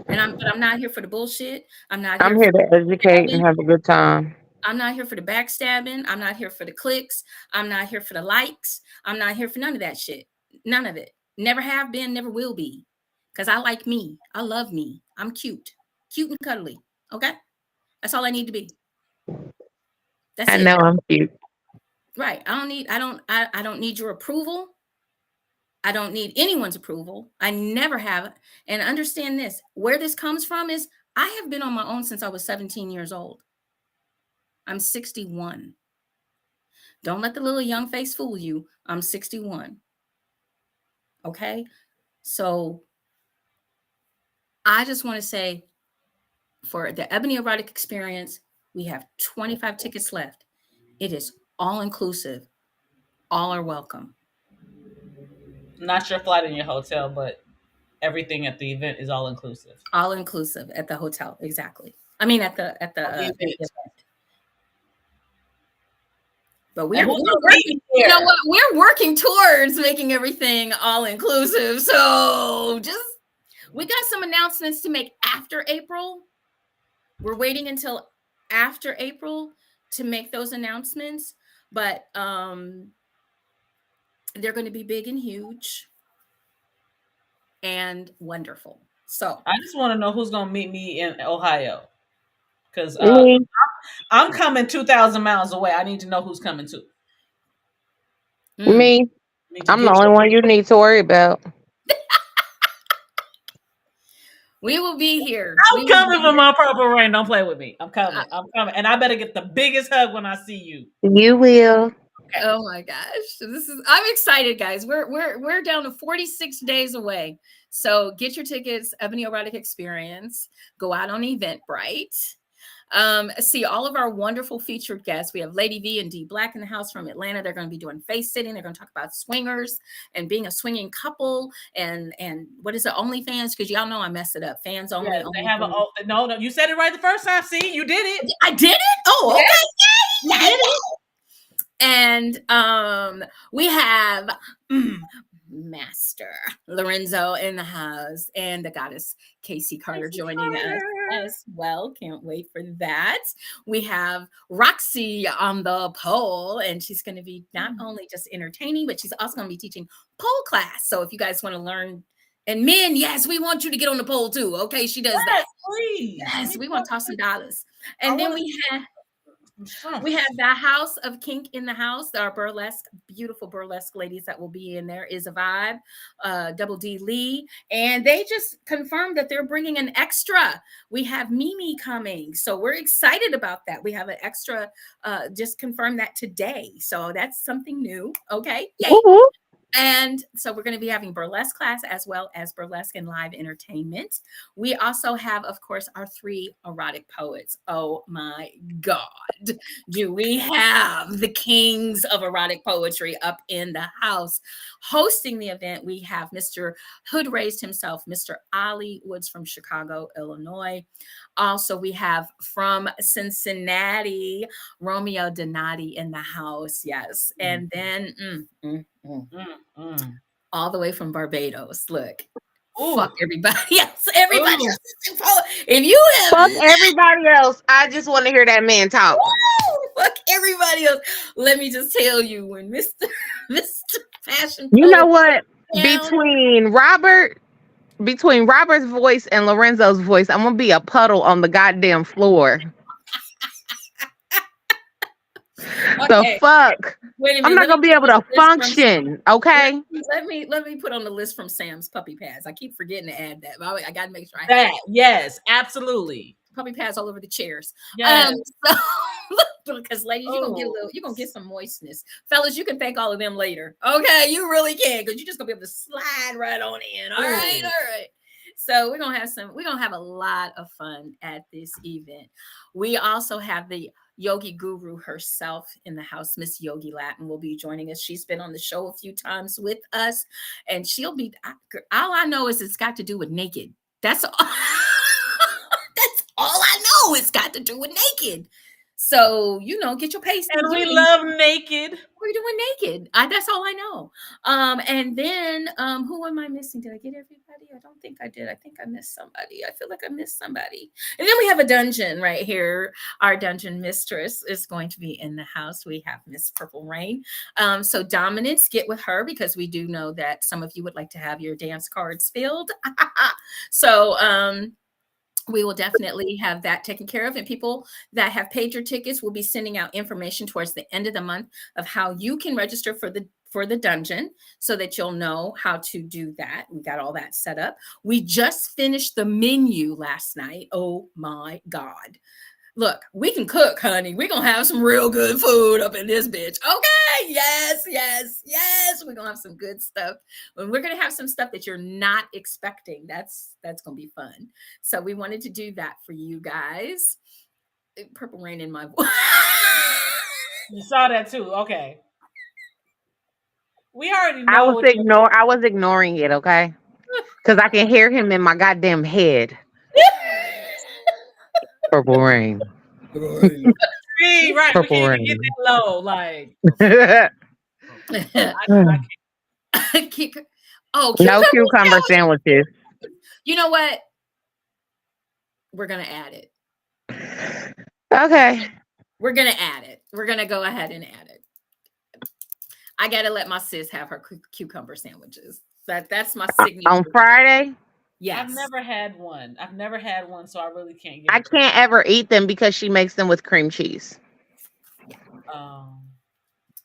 But I'm not here for the bullshit. I'm here to educate and have a good time. I'm not here for the backstabbing. I'm not here for the clicks. I'm not here for the likes. I'm not here for none of that shit. None of it. Never have been, never will be. Because I like me. I love me. I'm cute. Cute and cuddly. Okay? That's all I need to be. That's it. I know I'm cute. Right. I don't need your approval. I don't need anyone's approval. I never have. And understand this. Where this comes from is I have been on my own since I was 17 years old. I'm 61. Don't let the little young face fool you. I'm 61. Okay? So I just want to say, for the Ebony Erotic experience, we have 25 tickets left. It is all inclusive. All are welcome. Not your flight and your hotel, but everything at the event is all inclusive. All inclusive at the hotel, exactly. I mean, at the event. But we're working, you know what? We're working towards making everything all inclusive. So we got some announcements to make after April. We're waiting until after April to make those announcements, but they're going to be big and huge and wonderful. So, I just want to know who's gonna meet me in Ohio because Me, I'm coming 2,000 miles away. I need to know who's coming too. mm, me. Need to I'm the get only one you need to worry about. we will be here. We I'm will coming be for my purple rain. Don't play with me. I'm here. coming. I'm coming, and I better get the biggest hug when I see you. You will. Okay. Oh my gosh. I'm excited, guys. We're down to 46 days away. So get your tickets, Ebony Erotic Experience. Go out on Eventbrite. See all of our wonderful featured guests. We have Lady V and D Black in the house from Atlanta. They're going to be doing face sitting. They're going to talk about swingers and being a swinging couple and what is it, OnlyFans? Because y'all know I mess it up. Fans only. Yes, they have a. Oh, no, no, you said it right the first time. See, you did it. I did it. Oh, Yes, okay. you Yay! did it. And we have Master Lorenzo in the house and the goddess Casey Carter joining us as well. Can't wait for that. We have Roxy on the pole, and she's going to be not only just entertaining, but she's also going to be teaching pole class. So if you guys want to learn, and men, yes, we want you to get on the pole too. Okay, she does that. Yes, please. Yes, we want to toss some dollars. And then we have Shrimp. the House of Kink in the house. Our burlesque, beautiful burlesque ladies that will be in there is a vibe, Double D Lee. And they just confirmed that they're bringing an extra. We have Mimi coming. So we're excited about that. We have an extra, just confirmed that today. So that's something new. Okay. Yay. Woo-hoo. And so we're going to be having burlesque class as well as burlesque and live entertainment. We also have, of course, our 3 erotic poets. Oh my God. Do we have the kings of erotic poetry up in the house? Hosting the event, we have Mr. Hood Raised himself, Mr. Ollie Woods from Chicago, Illinois. Also, we have from Cincinnati, Romeo Donati in the house. Yes. And then all the way from Barbados. Look, Ooh. fuck everybody else. Everybody Ooh. else is if you have Fuck everybody else. I just want to hear that man talk. fuck everybody else. Let me just tell you, when Mr. Fashion You know Poet what? down, Between Robert's voice and Lorenzo's voice, I'm gonna be a puddle on the goddamn floor. The okay, fuck. wait a I'm minute. not Let gonna me be put able on to the list from function. Okay. let me put on the list from Sam's puppy pads. I keep forgetting to add that. But I got to make sure I have That, yes, absolutely. puppy pads all over the chairs. Yes. So because ladies, you're gonna get a Oh. little, you're gonna get some moistness. Fellas, you can thank all of them later. Okay, you really can, because you're just gonna be able to slide right on in. All right, Ooh. all right. So we're gonna have a lot of fun at this event. We also have the yogi guru herself in the house, Miss Yogi Latin, will be joining us. She's been on the show a few times with us, and she'll be. All I know is it's got to do with naked. That's all. That's all I know. It's got to do with naked. So, get your pace. And we love naked. We're doing naked. That's all I know. And then who am I missing? Did I get everybody? I don't think I did. I think I missed somebody. I feel like I missed somebody. And then we have a dungeon right here. Our dungeon mistress is going to be in the house. We have Miss Purple Rain. So Dominance, get with her, because we do know that some of you would like to have your dance cards filled. So we will definitely have that taken care of. And people that have paid your tickets will be sending out information towards the end of the month of how you can register for the dungeon, so that you'll know how to do that. We got all that set up. We just finished the menu last night. Oh my God. Look, we can cook, honey. We're going to have some real good food up in this bitch. Okay. Yes. We're going to have some good stuff. And we're going to have some stuff that you're not expecting. That's going to be fun. So we wanted to do that for you guys. Purple Rain in my voice. You saw that too. Okay. We already know. I was ignoring it, okay? Because I can hear him in my goddamn head. Purple Rain. See, right. Purple we can't Rain. even get that low. Like, I can't. No cucumber sandwiches. You know what? We're going to add it. Okay. We're gonna add it. We're gonna go ahead and add it. I gotta let my sis have her cucumber sandwiches. That's my On signature. Friday. I've Yes. never had one. I've never had one, so I really can't give I a credit. can't ever eat them because she makes them with cream cheese. Um,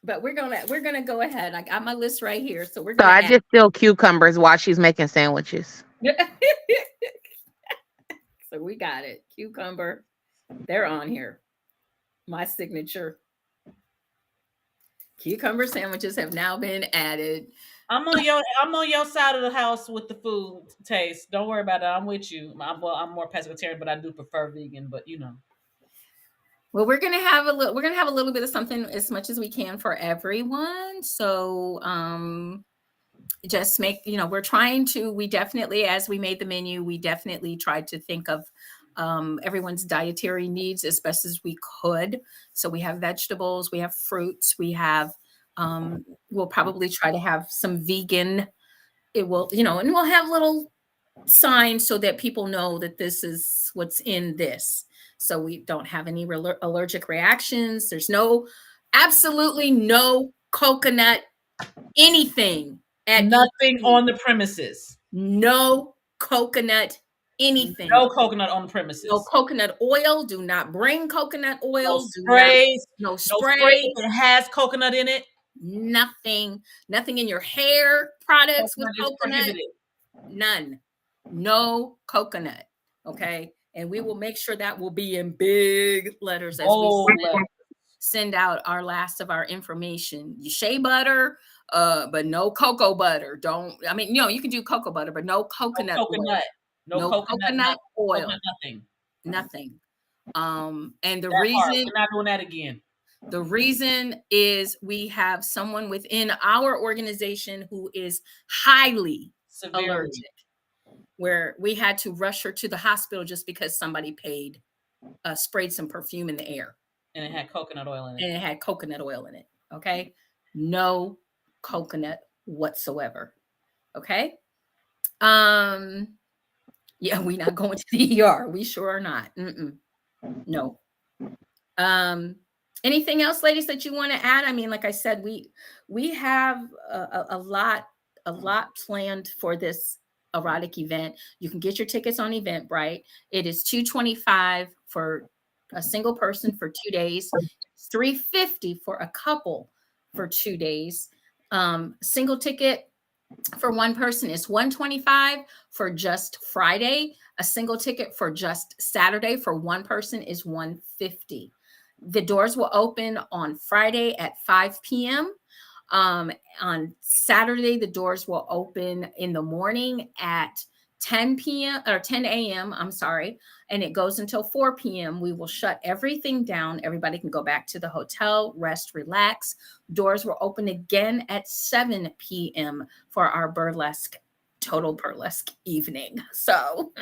But we're gonna go ahead. I got my list right here, so we're So gonna I add. just steal cucumbers while she's making sandwiches. So we got it. Cucumber. They're on here. My signature. Cucumber sandwiches have now been added. I'm on your side of the house with the food taste. Don't worry about it. I'm with you. I'm more pescatarian, but I do prefer vegan. But you know, Well, we're gonna have a little bit of something as much as we can for everyone. So just make, we're trying to, we definitely, as we made the menu, we definitely tried to think of everyone's dietary needs as best as we could. So we have vegetables, we have fruits, we have we'll probably try to have some vegan. It will, and we'll have little signs so that people know that this is what's in this, so we don't have any allergic reactions. There's absolutely no coconut anything at nothing ET. on the premises. No coconut anything. No coconut on the No premises. coconut oil. Do not bring coconut No oil. Do not. sprays. No No spray sprays. if it has coconut in it. Nothing. Nothing in your hair products with Coconut is coconut. prohibited. None. No coconut. Okay. And we will make sure that will be in big letters as we Bold letter. send out our last of our information. Shea butter, but no cocoa butter. Don't, I mean, you can do cocoa butter, but no No coconut oil. coconut. No No coconut. coconut oil. Coconut nothing. Nothing. And That part. We're not doing that again. the reason is we have someone within our organization who is highly Severely. allergic, where we had to rush her to the hospital just because somebody sprayed some perfume in the air. And it had coconut oil in it. And it had coconut oil in it. Okay. No coconut whatsoever. Okay. Yeah, we're not going to the ER. We sure are not. No. Anything else, ladies, that you want to add? I mean, like I said, we have a lot planned for this erotic event. You can get your tickets on Eventbrite. It is $225 for a single person for 2 days, $350 for a couple for 2 days. Single ticket for one person is $125 for just Friday. A single ticket for just Saturday for one person is $150. The doors will open on Friday at 5 p.m. On Saturday, the doors will open in the morning at 10 p.m. or 10 a.m. I'm sorry. And it goes until 4 p.m. We will shut everything down. Everybody can go back to the hotel, rest, relax. Doors will open again at 7 p.m. for our total burlesque evening. So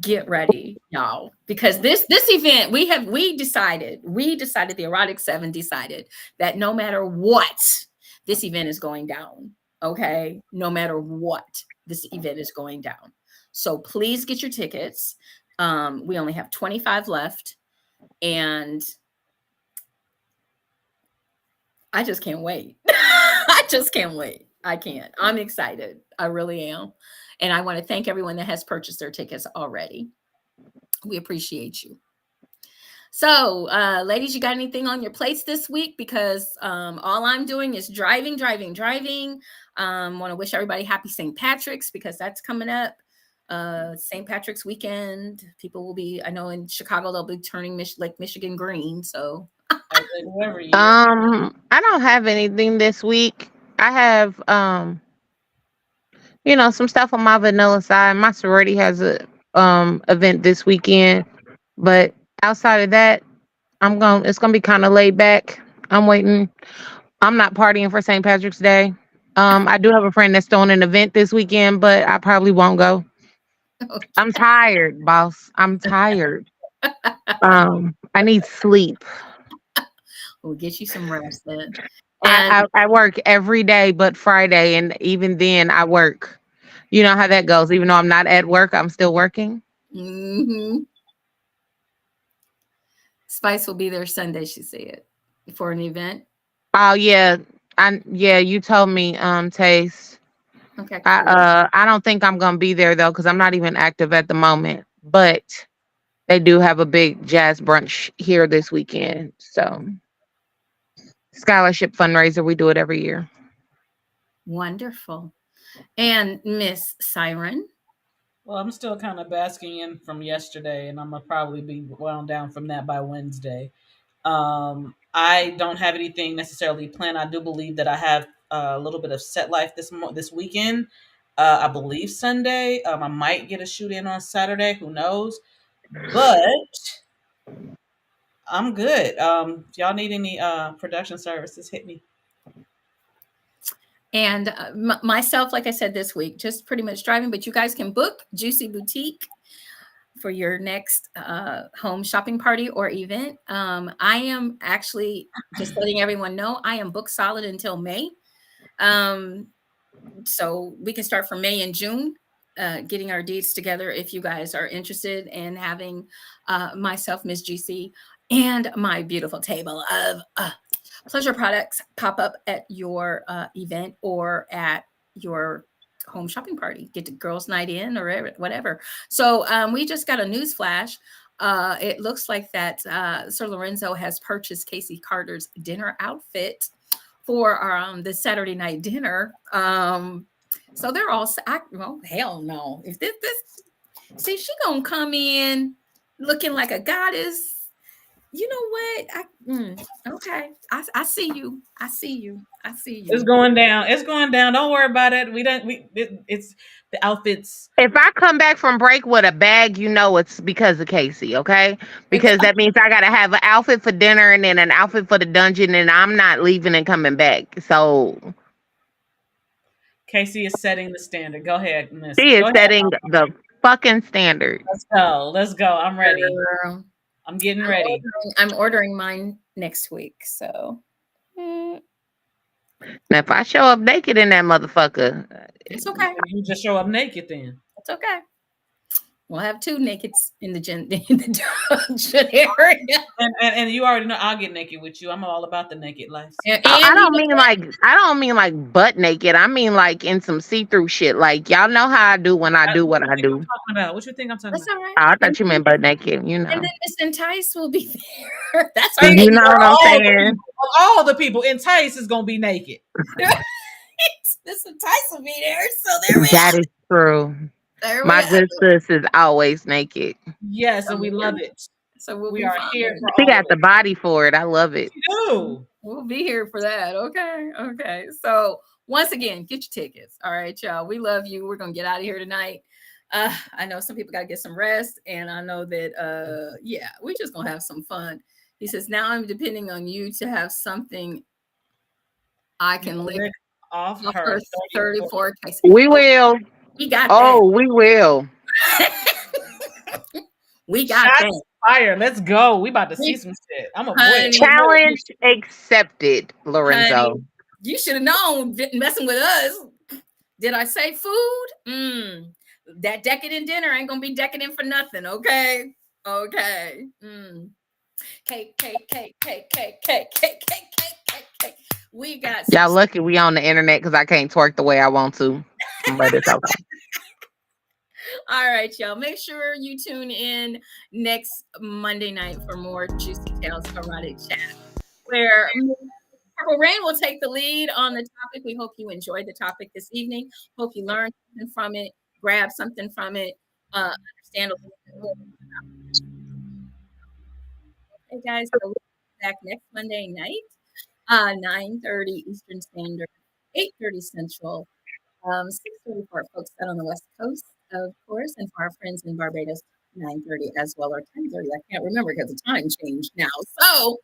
get ready, y'all, because this event we decided the Erotic 7 decided that no matter what, this event is going down. Okay, no matter what, this event is going down. So please get your tickets. We only have 25 left, and I just can't wait. I just can't wait. I can't. I'm excited. I really am. And I want to thank everyone that has purchased their tickets already. We appreciate you. So, ladies, you got anything on your plates this week? Because all I'm doing is driving. Want to wish everybody happy St. Patrick's, because that's coming up. St. Patrick's weekend. People will be, I know in Chicago, they'll be turning Lake Michigan green. So, I don't have anything this week. I have some stuff on my vanilla side. My sorority has a event this weekend, but outside of that, it's gonna be kind of laid back. I'm waiting. I'm not partying for St. Patrick's Day. I do have a friend that's throwing an event this weekend, but I probably won't go. okay. I'm tired, boss. I'm tired. I need sleep. We'll get you some rest then. I work every day but Friday, and even then I work. You know how that goes. Even though I'm not at work, I'm still working. Mm-hmm. Spice will be there Sunday, she said, for an event. Oh yeah. You told me, Taste. Okay, cool. I don't think I'm gonna be there though, because I'm not even active at the moment. But they do have a big jazz brunch here this weekend. So scholarship fundraiser, we do it every year. Wonderful. And Miss Siren. Well, I'm still kind of basking in from yesterday, and I'm gonna probably be wound down from that by Wednesday. I don't have anything necessarily planned. I do believe that I have a little bit of set life this weekend. I believe Sunday. I might get a shoot in on Saturday. Who knows? But I'm good. If y'all need any production services, hit me. And myself, like I said, this week, just pretty much driving, but you guys can book JewCee Boutique for your next home shopping party or event. I am actually just letting everyone know I am booked solid until May. So we can start for May and June, getting our deeds together if you guys are interested in having myself, Miss JewCee, and my beautiful table of pleasure products pop up at your event or at your home shopping party. Get the girls' night in or whatever. So we just got a news flash. It looks like that Sir Lorenzo has purchased Casey Carter's dinner outfit for the Saturday night dinner. So they're all, well, hell no. If this see, she gonna come in looking like a goddess. You know what? Okay. I see you. I see you. I see you. It's going down. It's going down. Don't worry about it. It's the outfits. If I come back from break with a bag, you know it's because of Casey, okay? Because that means I gotta have an outfit for dinner and then an outfit for the dungeon, and I'm not leaving and coming back. So Casey is setting the standard. Go ahead, Miss. she is Go ahead. setting the fucking standard. Let's go. Let's go. I'm ready. Girl, I'm getting ready. I'm ordering mine next week. So Now, if I show up naked in that motherfucker, it's okay. You just show up naked then. It's okay. We'll have two nakeds in the dungeon area. And you already know I'll get naked with you. I'm all about the naked life. And I don't mean like butt naked. I mean like in some see-through shit. Like y'all know how I do when I do what I do. Talking about? What you think I'm talking that's about? all right. Oh, I thought you meant butt naked. You know. And then Miss Entice will be there. That's our You know what I'm saying? All the people. Entice is gonna be naked. Miss Entice will be there. So there we That are. is true. My good sis is always naked. Yes, and we love it. So we are here for She all got of the it. body for it. I love it. You. We'll be here for that. Okay. So once again, get your tickets. All right, y'all. We love you. We're gonna get out of here tonight. I know some people gotta get some rest, and I know that we're just gonna have some fun. He says, now I'm depending on you to have something I can lick off her 34 cases. We will. We got that. We will. We got Shots that. Fire. Let's go. We about to see some shit. I'm a boy. Challenge accepted, Lorenzo. Honey, you should have known messing with us. Did I say food? That decadent dinner ain't gonna be decadent for nothing, okay? Okay. Cake. We got y'all lucky we on the internet because I can't twerk the way I want to. But it's okay. All right, y'all. Make sure you tune in next Monday night for more Juicy Tales Erotic Chat, where Purple Rain will take the lead on the topic. We hope you enjoyed the topic this evening. Hope you learned something from it, grab something from it, understand a little bit more. Okay, guys, so we'll be back next Monday night, 9:30 Eastern Standard, 8:30 Central, 6:30 for our folks out on the West Coast, of course, and for our friends in Barbados, 9:30 as well, or 10:30. I can't remember because the time changed now. So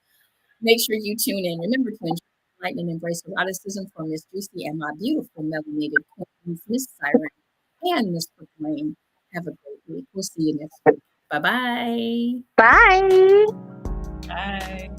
make sure you tune in. Remember to enjoy light and embrace eroticism for Miss JewCee and my beautiful melanated queens, Miss Siren and Miss Purple Rain. Have a great week. We'll see you next week. Bye-bye. Bye. Bye.